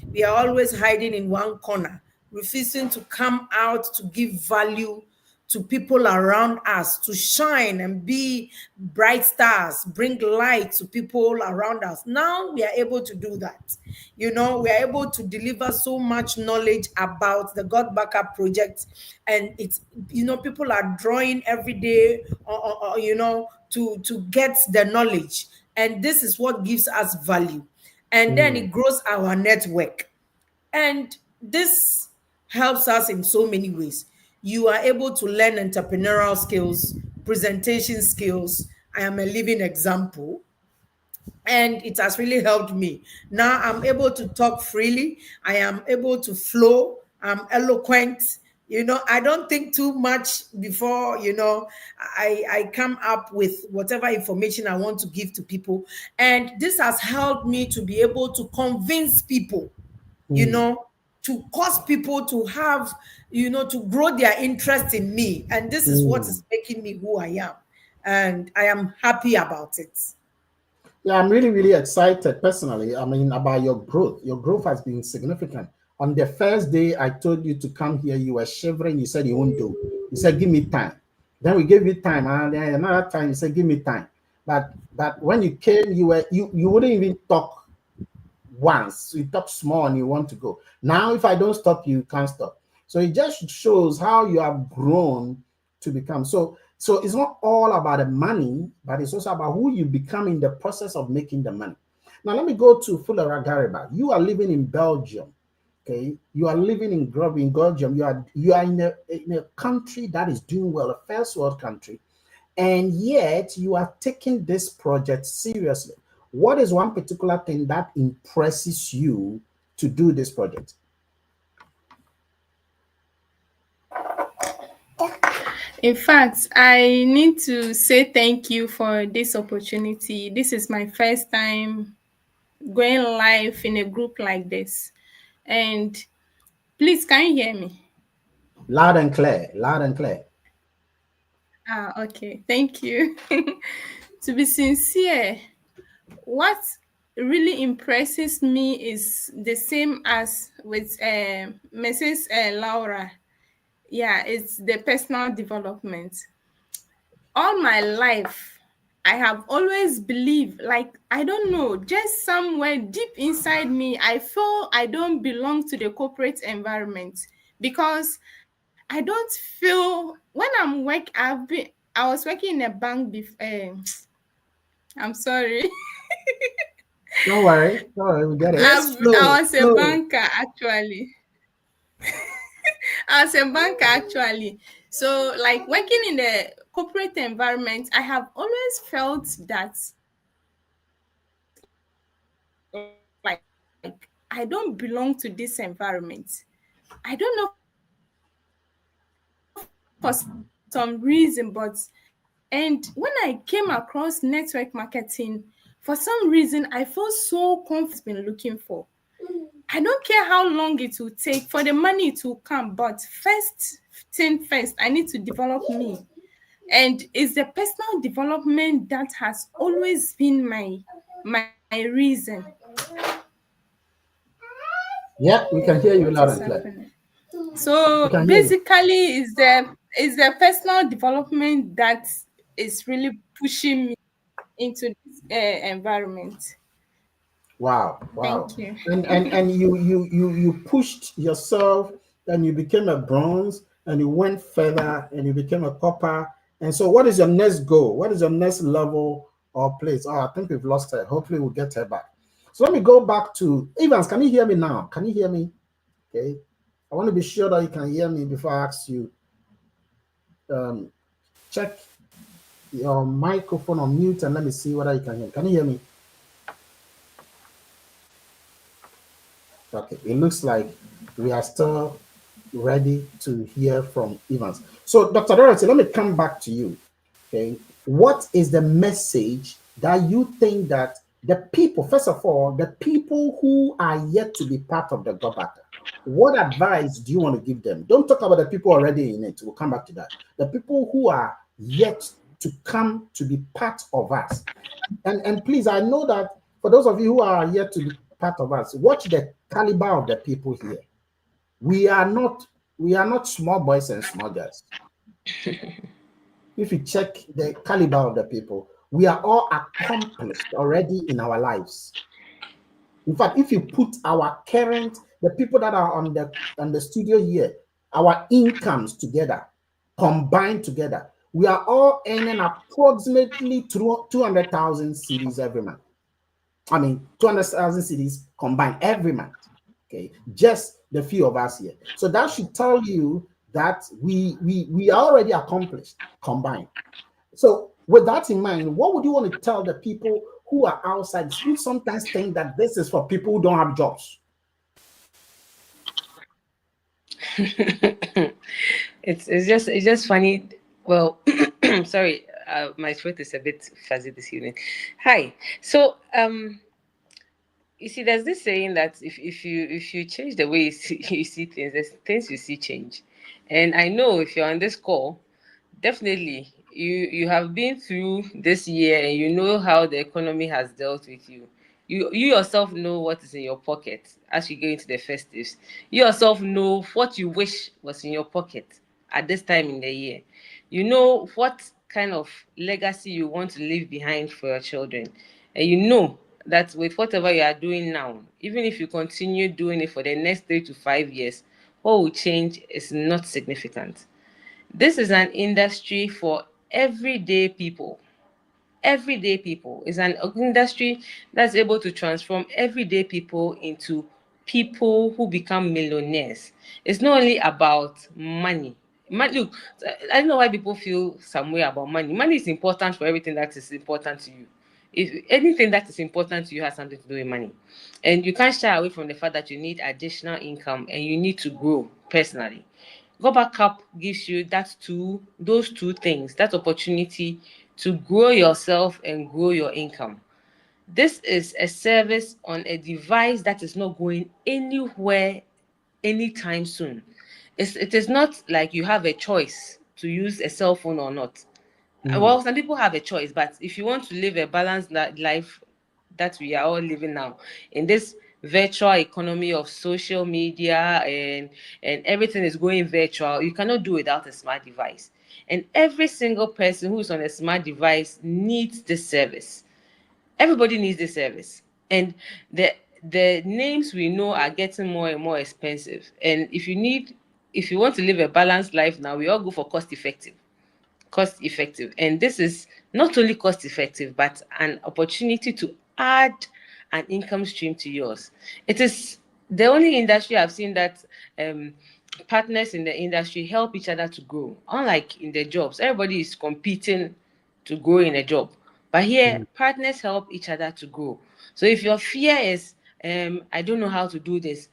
we are always hiding in one corner, refusing to come out to give value to people around us, to shine and be bright stars, bring light to people around us. Now we are able to do that. We are able to deliver so much knowledge about the Gotbackup project, and it's people are drawing every day, to get the knowledge, and this is what gives us value, and then it grows our network. And this helps us in so many ways. You are able to learn entrepreneurial skills, presentation skills. I am a living example, and it has really helped me. Now I'm able to talk freely. I am able to flow. I'm eloquent. I don't think too much before, I come up with whatever information I want to give to people. And this has helped me to be able to convince people, to cause people to have, to grow their interest in me. And this is what is making me who I am. And I am happy about it. Yeah, I'm really, really excited personally. I mean, about your growth. Your growth has been significant. On the first day I told you to come here, you were shivering. You said you won't do. You said, give me time. Then we gave you time. And then another time you said, give me time. But when you came, you wouldn't even talk once. You talk small and you want to go. Now, if I don't stop you, you can't stop. So it just shows how you have grown to become. So it's not all about the money, but it's also about who you become in the process of making the money. Now, let me go to Fulera Gariba. You are living in Belgium. Okay, you are living in Belgium. You are in a country that is doing well, a first world country, and yet you are taking this project seriously. What is one particular thing that impresses you to do this project? In fact, I need to say thank you for this opportunity. This is my first time going live in a group like this. And please, can you hear me? Loud and clear, loud and clear. Okay, thank you. To be sincere, what really impresses me is the same as with Mrs. Laura. Yeah, it's the personal development. All my life, I have always believed, like, I don't know, just somewhere deep inside me, I feel I don't belong to the corporate environment, because I don't feel, when I'm I was working in a bank before. I'm sorry. Don't worry, we get it. I was a banker actually. I was a banker actually. So, like, working in the corporate environment, I have always felt that, like, I don't belong to this environment. I don't know for some reason, but and when I came across network marketing, for some reason I feel so confident in looking for. I don't care how long it will take for the money to come, but first thing first, I need to develop me. And it's the personal development that has always been my reason. Yeah, we can hear you loud and clear. So basically, it's the personal development that is really pushing me into this environment. Wow. Thank you. And you pushed yourself, and you became a bronze, and you went further, and you became a copper. And so what is your next goal? What is your next level or place? Oh, I think we've lost her. Hopefully we'll get her back. So let me go back to Evans. Can you hear me now? Can you hear me? Okay. I want to be sure that you can hear me before I ask you. Check your microphone on mute and let me see whether you can hear me. Can you hear me? Okay, it looks like we are still ready to hear from Evans. So, Dr. Dorothy, let me come back to you. Okay, what is the message that you think that the people, first of all, the people who are yet to be part of the Gotbackup, what advice do you want to give them? Don't talk about the people already in it. We'll come back to that. The people who are yet to come to be part of us. And please, I know that for those of you who are yet to be part of us, watch the caliber of the people here. We are not small boys and small girls. If you check the caliber of the people, we are all accomplished already in our lives. In fact, if you put our current, the people that are on the studio here, our incomes together, combined together, we are all earning approximately 200,000 cedis every month. I mean, 200,000 cedis combined every month. Okay, just the few of us here. So that should tell you that we are already accomplished combined. So with that in mind, what would you want to tell the people who are outside, who sometimes think that this is for people who don't have jobs? It's just funny. Well, sorry, my throat is a bit fuzzy this evening. Hi. So you see, there's this saying that if you change the way you see, you see things, there's things you see change. And I know if you're on this call, definitely you have been through this year and you know how the economy has dealt with you. You yourself know what is in your pocket as you go into the festives. You yourself know what you wish was in your pocket at this time in the year. You know what kind of legacy you want to leave behind for your children. And you know that with whatever you are doing now, even if you continue doing it for the next 3 to 5 years, what will change is not significant. This is an industry for everyday people. Everyday people is an industry that's able to transform everyday people into people who become millionaires. It's not only about money. Look, I don't know why people feel some way about money. Money is important for everything that is important to you. If anything that is important to you has something to do with money, and you can't shy away from the fact that you need additional income and you need to grow personally. Gotbackup gives you those two things, that opportunity to grow yourself and grow your income. This is a service on a device that is not going anywhere anytime soon. It is not like you have a choice to use a cell phone or not. Well, some people have a choice, but if you want to live a balanced life that we are all living now in this virtual economy of social media and everything is going virtual, you cannot do without a smart device. And every single person who's on a smart device needs this service. Everybody needs this service. And the names we know are getting more and more expensive. And if you want to live a balanced life now, we all go for cost effective. And this is not only cost effective, but an opportunity to add an income stream to yours. It is the only industry I've seen that partners in the industry help each other to grow. Unlike in the jobs, everybody is competing to grow in a job. But here, partners help each other to grow. So if your fear is, I don't know how to do this,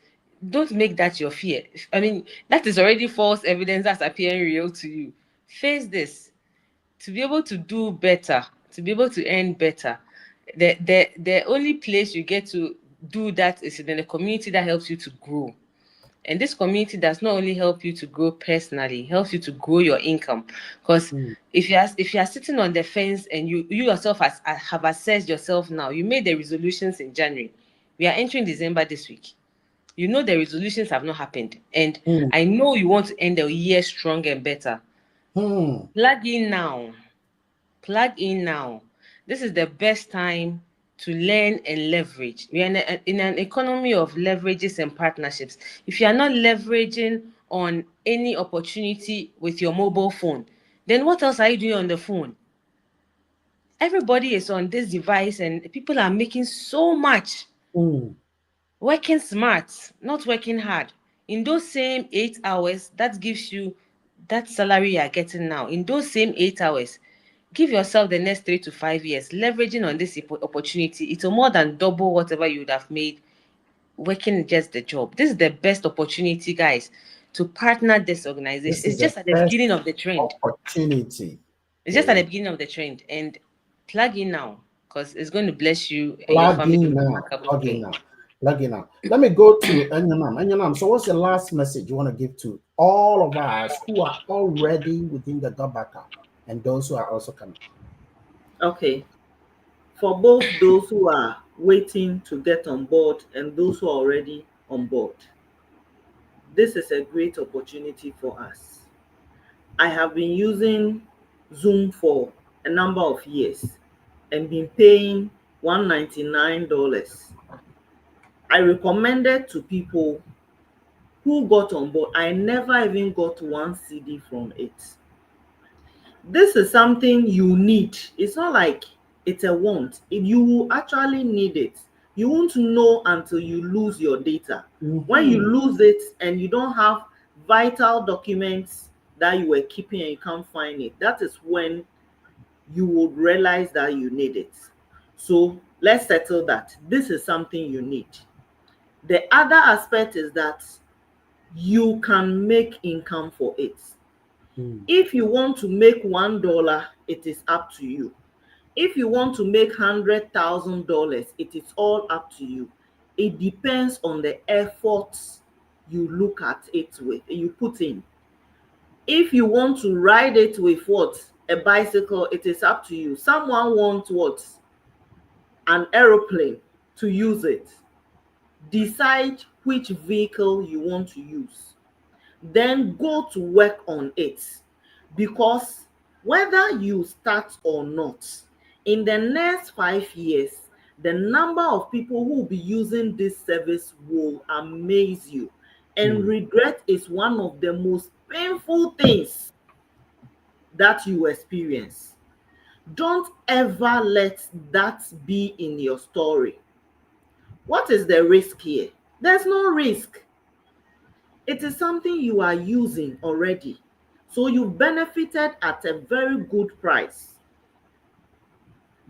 don't make that your fear. I mean, that is already false evidence that's appearing real to you. Face this to be able to do better, to be able to earn better. The only place you get to do that is in the community that helps you to grow. And this community does not only help you to grow personally, it helps you to grow your income. Because if you are sitting on the fence and you yourself have assessed yourself now, you made the resolutions in January. We are entering December this week. You know the resolutions have not happened. And I know you want to end the year strong and better. Plug in now. Plug in now. This is the best time to learn and leverage. We are in an economy of leverages and partnerships. If you are not leveraging on any opportunity with your mobile phone, then what else are you doing on the phone? Everybody is on this device and people are making so much. Working smart, not working hard. In those same 8 hours, that gives you that salary you are getting now. In those same 8 hours, give yourself the next 3 to 5 years, leveraging on this opportunity. It will more than double whatever you would have made working just the job. This is the best opportunity, guys, to partner this organization. This It's is the just at the best beginning of the trend. opportunity. It's just at the beginning of the trend. And plug in now, because it's going to bless you and your Plug family in in a now. remarkable Plug in way. now. Plug in now. Let me go to Enyonam. Enyonam, so what's the last message you want to give to all of us who are already within the Gotbackup and those who are also coming? Okay. For both those who are waiting to get on board and those who are already on board, this is a great opportunity for us. I have been using Zoom for a number of years and been paying $199. I recommended to people who got on board. I never even got one CD from it. This is something you need. It's not like it's a want. You will actually need it. You won't know until you lose your data. When you lose it and you don't have vital documents that you were keeping and you can't find it, that is when you would realize that you need it. So let's settle that. This is something you need. The other aspect is that you can make income for it. If you want to make $1, it is up to you. If you want to make $100,000, it is all up to you. It depends on the efforts you look at it with, you put in. If you want to ride it with what? A bicycle, it is up to you. Someone wants what? An aeroplane to use it. Decide which vehicle you want to use. Then go to work on it. Because whether you start or not, in the next 5 years, the number of people who will be using this service will amaze you. And regret is one of the most painful things that you experience. Don't ever let that be in your story. What is the risk here? There's no risk. It is something you are using already. So you benefited at a very good price.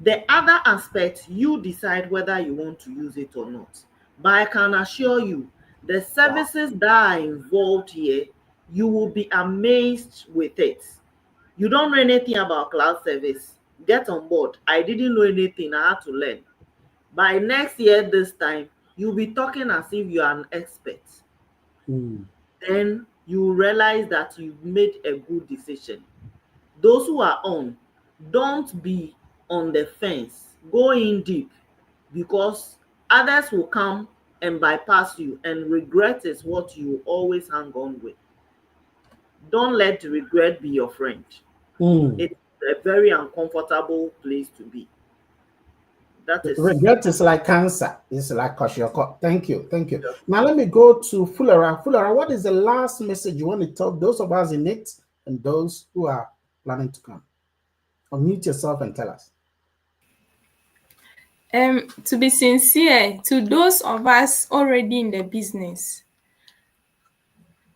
The other aspect, you decide whether you want to use it or not. But I can assure you, the services that are involved here, you will be amazed with it. You don't know anything about cloud service, get on board. I didn't know anything, I had to learn. By next year, this time, you'll be talking as if you are an expert. Then you realize that you've made a good decision. Those who are on, don't be on the fence. Go in deep, because others will come and bypass you, and regret is what you always hang on with. Don't let regret be your friend. It's a very uncomfortable place to be. That is regret is like cancer. It's like kwashiorkor. Thank you. Now let me go to Fulera. Fulera, what is the last message you want to tell those of us in it and those who are planning to come? Unmute yourself and tell us. To be sincere, to those of us already in the business,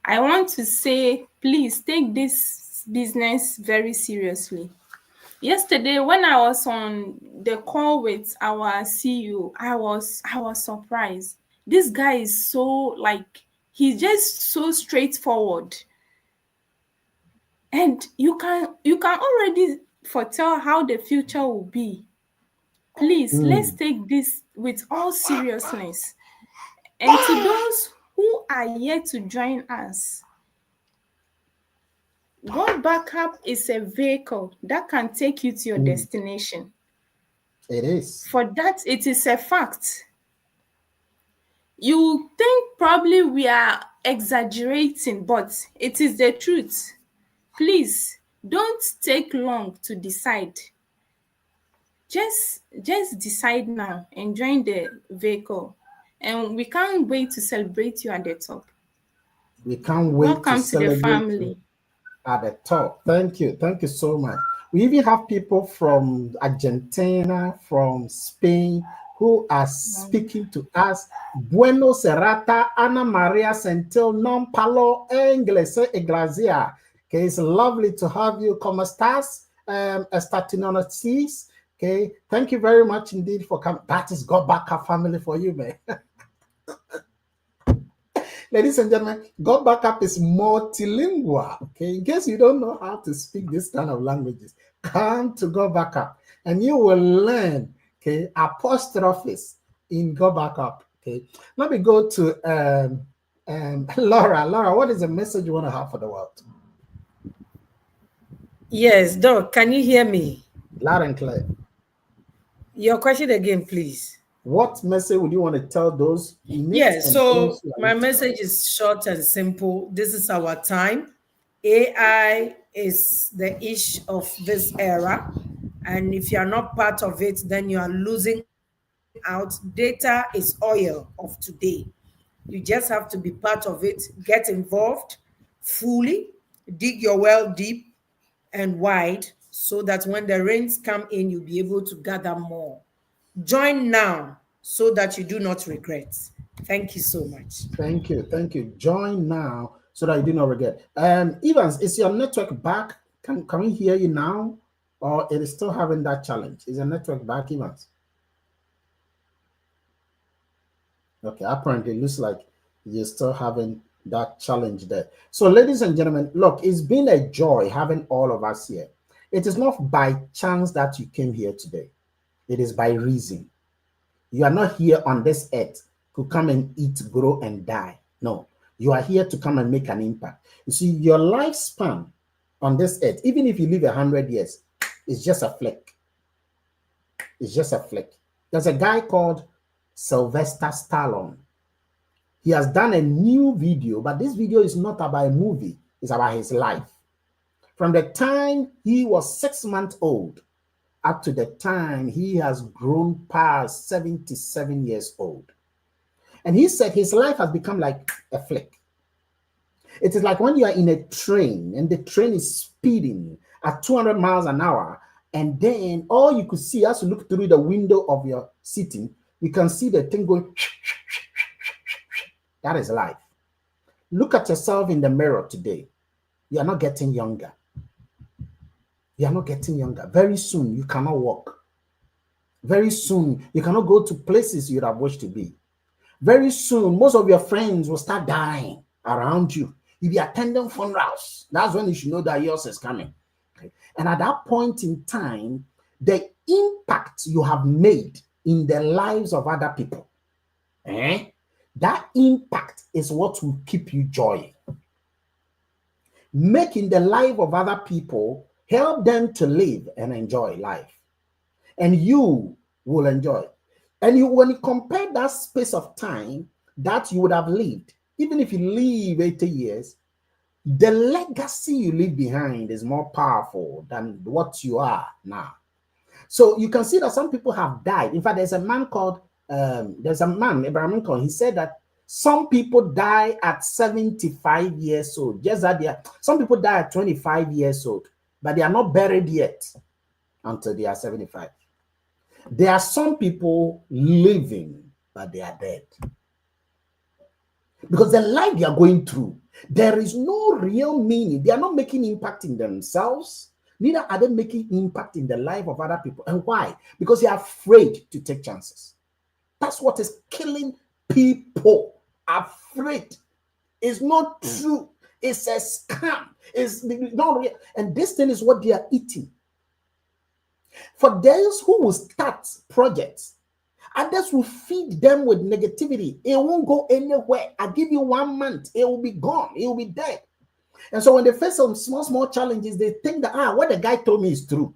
I want to say, please take this business very seriously. Yesterday, when I was on the call with our CEO, I was surprised. This guy is so, he's just so straightforward. And you can already foretell how the future will be. Please, let's take this with all seriousness. And to those who are yet to join us, Gotbackup is a vehicle that can take you to your destination. It is. For that, it is a fact. You think probably we are exaggerating, but it is the truth. Please, don't take long to decide. Just decide now and join the vehicle. And we can't wait to celebrate you at the top. We can't wait Welcome to celebrate the family. At the top. Thank you so much. We even have people from Argentina, from Spain, who are speaking to us. Bueno serata, Ana Maria Centil, non palo inglés, iglesia. Okay, it's lovely to have you. ¿Cómo estás? Estatinonotis. Okay, thank you very much indeed for coming. That is Gotbackup family for you, man. Ladies and gentlemen, Gotbackup is multilingual. Okay, in case you don't know how to speak this kind of languages, come to Gotbackup and you will learn, okay, apostrophes in Gotbackup. Okay, let me go to Laura. Laura, what is the message you want to have for the world? Yes, Doc, can you hear me? Loud and clear. Your question again, please. What message would you want to tell those? Yeah, so my message is short and simple. This is our time. AI is the ish of this era. And if you are not part of it, then you are losing out. Data is oil of today. You just have to be part of it, get involved fully, dig your well deep and wide so that when the rains come in, you'll be able to gather more. Join now so that you do not regret. Thank you so much. Thank you. Thank you. Join now so that you do not regret. Evans, is your network back? Can we hear you now? Or it is still having that challenge? Is your network back, Evans? Okay, apparently it looks like you're still having that challenge there. So, ladies and gentlemen, look, it's been a joy having all of us here. It is not by chance that you came here today. It is by reason. You are not here on this earth to come and eat, grow, and die. No, you are here to come and make an impact. You see, your lifespan on this earth, even if you live 100 years, is just a flick. It's just a flick. There's a guy called Sylvester Stallone. He has done a new video, but this video is not about a movie. It's about his life. From the time he was 6 months old up to the time he has grown past 77 years old. And he said his life has become like a flick. It is like when you are in a train and the train is speeding at 200 miles an hour, and then all you could see as you look through the window of your sitting, you can see the thing going. That is life. Look at yourself in the mirror today. You are not getting younger. You are not getting younger. Very soon, you cannot walk. Very soon, you cannot go to places you'd have wished to be. Very soon, most of your friends will start dying around you. You'll be attending funerals. That's when you should know that yours is coming. Okay? And at that point in time, the impact you have made in the lives of other people, that impact is what will keep you joy. Making the life of other people, help them to live and enjoy life. And you will enjoy. And when you compare that space of time that you would have lived, even if you live 80 years, the legacy you leave behind is more powerful than what you are now. So you can see that some people have died. In fact, there's a man, Abraham Lincoln, he said that some people die at 75 years old. Just that some people die at 25 years old, but they are not buried yet until they are 75. There are some people living, but they are dead. Because the life they are going through, there is no real meaning. They are not making impact in themselves. Neither are they making impact in the life of other people. And why? Because they are afraid to take chances. That's what is killing people. Afraid. It's not true. It's a scam. It's not real. And this thing is what they are eating. For those who will start projects, others will feed them with negativity. It won't go anywhere. I give you 1 month, it will be gone. It will be dead. And so when they face some small challenges, they think that, what the guy told me is true.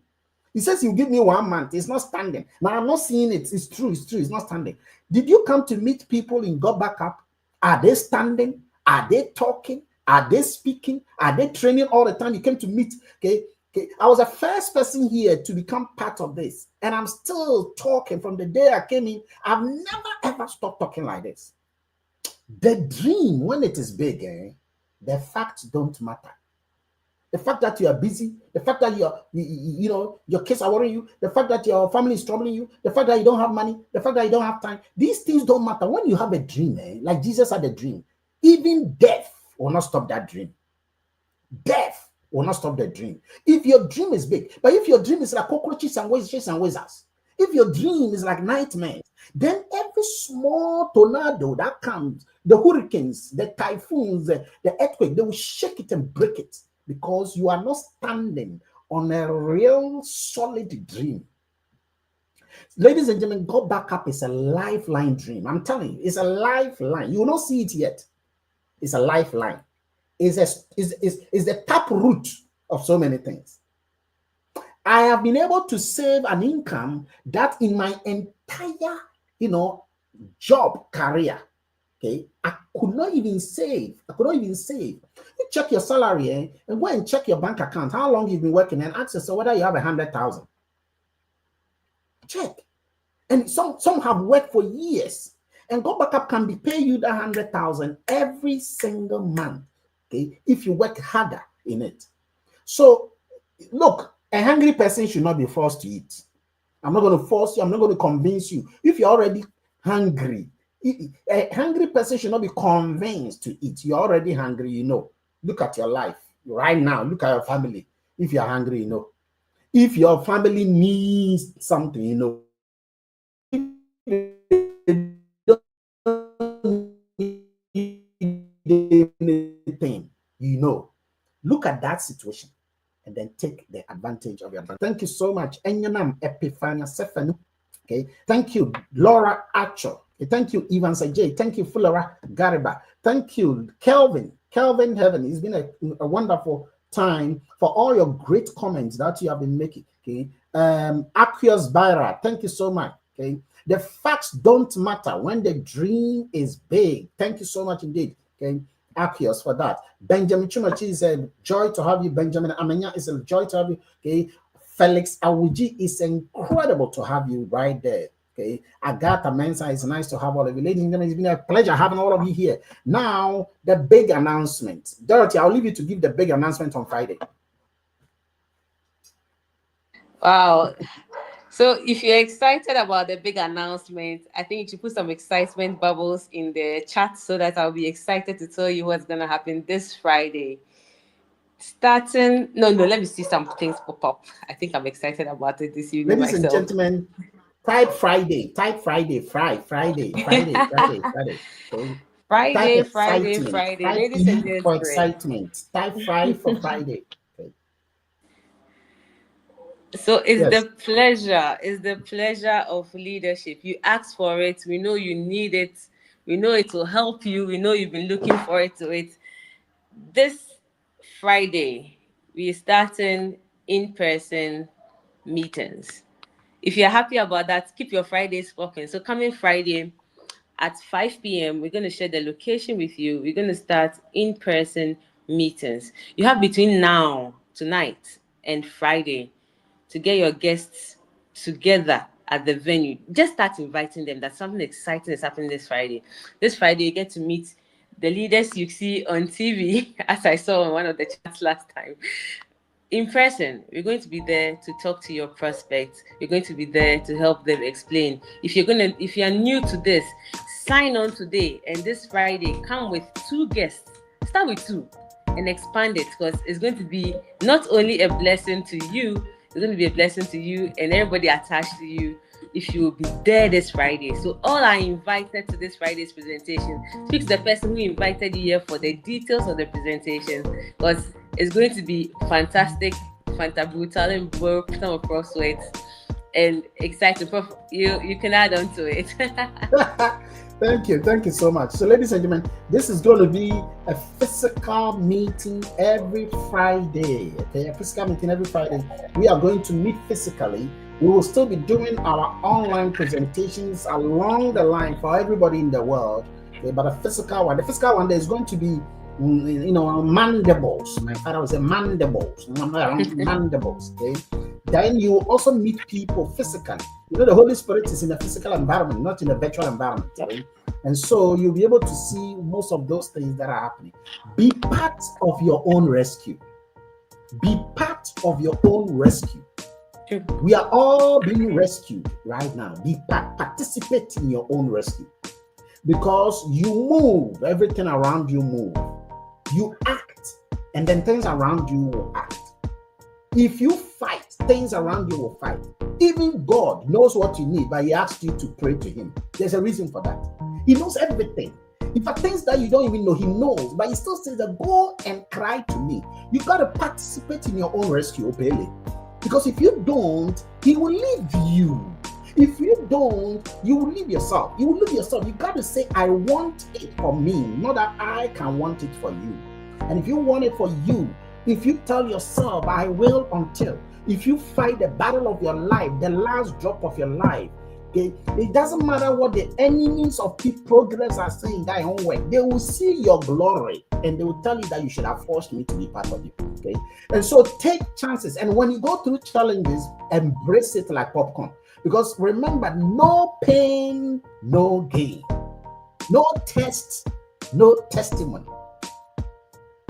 He says he'll give me 1 month. It's not standing. Now I'm not seeing it. It's true. It's true. It's not standing. Did you come to meet people in Gotbackup? Are they standing? Are they talking? Are they speaking? Are they training all the time? You came to meet, okay? I was the first person here to become part of this, and I'm still talking from the day I came in. I've never ever stopped talking like this. The dream, when it is big, the facts don't matter. The fact that you are busy, the fact that your kids are worrying you, the fact that your family is troubling you, the fact that you don't have money, the fact that you don't have time, these things don't matter. When you have a dream, like Jesus had a dream, even death will not stop that dream. Death will not stop the dream. If your dream is big, but if your dream is like cockroaches and wizards, if your dream is like nightmares, then every small tornado that comes, the hurricanes, the typhoons, the earthquake, they will shake it and break it because you are not standing on a real solid dream. Ladies and gentlemen, Gotbackup is a lifeline dream. I'm telling you, it's a lifeline. You will not see it yet. It's a lifeline. Is the tap root of so many things. I have been able to save an income that in my entire, job career, Okay, I could not even save. You check your salary, and go and check your bank account. How long you've been working, and ask yourself whether you have 100,000. Check. And some have worked for years. And Gotbackup can be pay you that 100,000 every single month. Okay, if you work harder in it. So look, a hungry person should not be forced to eat. I'm not going to force you. I'm not going to convince you. If you're already hungry, a hungry person should not be convinced to eat. You're already hungry, you know. Look at your life right now. Look at your family. If you're hungry, you know. If your family needs something, you know. Anything, you know. Look at that situation and then take the advantage of your advantage. Thank you so much. Enyonam Epiphania Sefenu. Okay. Thank you, Laura Atsyor. Okay. Thank you, Evans Agyei. Thank you, Fulora Gariba. Thank you, Kelvin Heaven. It's been a wonderful time for all your great comments that you have been making. Okay. Aqueous Byra, thank you so much. Okay. The facts don't matter when the dream is big. Thank you so much indeed. Okay. Aqueous for that. Benjamin Chumachi is a joy to have you. Benjamin Amenya is a joy to have you. Okay. Felix Awuji is incredible to have you right there. Okay. Agatha Mensa, is nice to have all of you. Ladies and gentlemen, it's been a pleasure having all of you here. Now, the big announcement. Dorothy, I'll leave you to give the big announcement on Friday. Wow. So if you're excited about the big announcement, I think you should put some excitement bubbles in the chat so that I'll be excited to tell you what's going to happen this Friday. Let me see some things pop up. I think I'm excited about it this evening. Ladies and gentlemen, type Friday. Friday. Okay. Friday. Ladies and gentlemen. For excitement. Type Friday for Friday. Okay. So it's the pleasure of leadership. You asked for it. We know you need it. We know it will help you. We know you've been looking forward to it. This Friday, we're starting in-person meetings. If you're happy about that, keep your Fridays working. So coming Friday at 5 p.m., we're going to share the location with you. We're going to start in-person meetings. You have between now, tonight, and Friday to get your guests together at the venue. Just start inviting them. That something exciting is happening this Friday. This Friday, you get to meet the leaders you see on TV, as I saw on one of the chats last time. In person, we're going to be there to talk to your prospects. We're going to be there to help them explain. If you're new to this, sign on today. And this Friday, come with 2 guests. Start with 2 and expand it, because it's going to be not only a blessing to you, it's going to be a blessing to you and everybody attached to you if you will be there this Friday. So all are invited to this Friday's presentation. Speak to the person who invited you here for the details of the presentation, because it's going to be fantastic, brutal, and some of Prof sweats and exciting. Prof, you can add on to it. Thank you so much. So ladies and gentlemen, this is going to be a physical meeting every Friday. Okay, a physical meeting every Friday. We are going to meet physically. We will still be doing our online presentations along the line for everybody in the world. Okay, but the physical one, there's going to be, mandibles. My father was a mandibles. Mandibles. Okay. Then you also meet people physically. The Holy Spirit is in a physical environment, not in a virtual environment. Right? And so you'll be able to see most of those things that are happening. Be part of your own rescue. Be part of your own rescue. We are all being rescued right now. Participate in your own rescue. Because you move, everything around you move. You act, and then things around you will act. If you fight, things around you will fight. Even God knows what you need, but He asks you to pray to Him. There's a reason for that. He knows everything. In fact, things that you don't even know, He knows, but He still says that go and cry to me. You got to participate in your own rescue, Opele. Because if you don't, He will leave you. If you don't, you will leave yourself. You will leave yourself. You got to say, I want it for me, not that I can want it for you. And if you want it for you, if you tell yourself, I will until, if you fight the battle of your life, the last drop of your life, Okay, it doesn't matter what the enemies of progress are saying that own way. They will see your glory and they will tell you that you should have forced me to be part of it. Okay, and so take chances. And when you go through challenges, embrace it like popcorn. Because remember, no pain, no gain, no test, no testimony.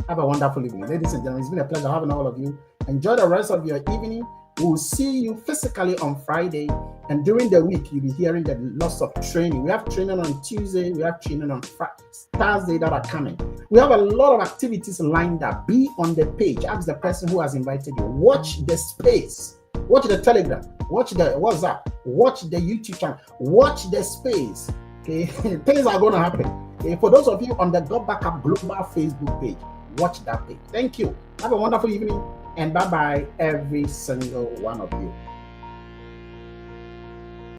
Have a wonderful evening, ladies and gentlemen. It's been a pleasure having all of you. Enjoy the rest of your evening. We'll see you physically on Friday, and during the week you'll be hearing the lots of training. We have training on Tuesday, we have training on Thursday that are coming. We have a lot of activities lined up. Be on the page. Ask the person who has invited you. Watch the space, watch the Telegram, watch the WhatsApp, watch the YouTube channel, watch the space. Okay, things are going to happen. Okay, for those of you on the Gotbackup Global Facebook page, watch that page. Thank you. Have a wonderful evening, and bye-bye, every single one of you.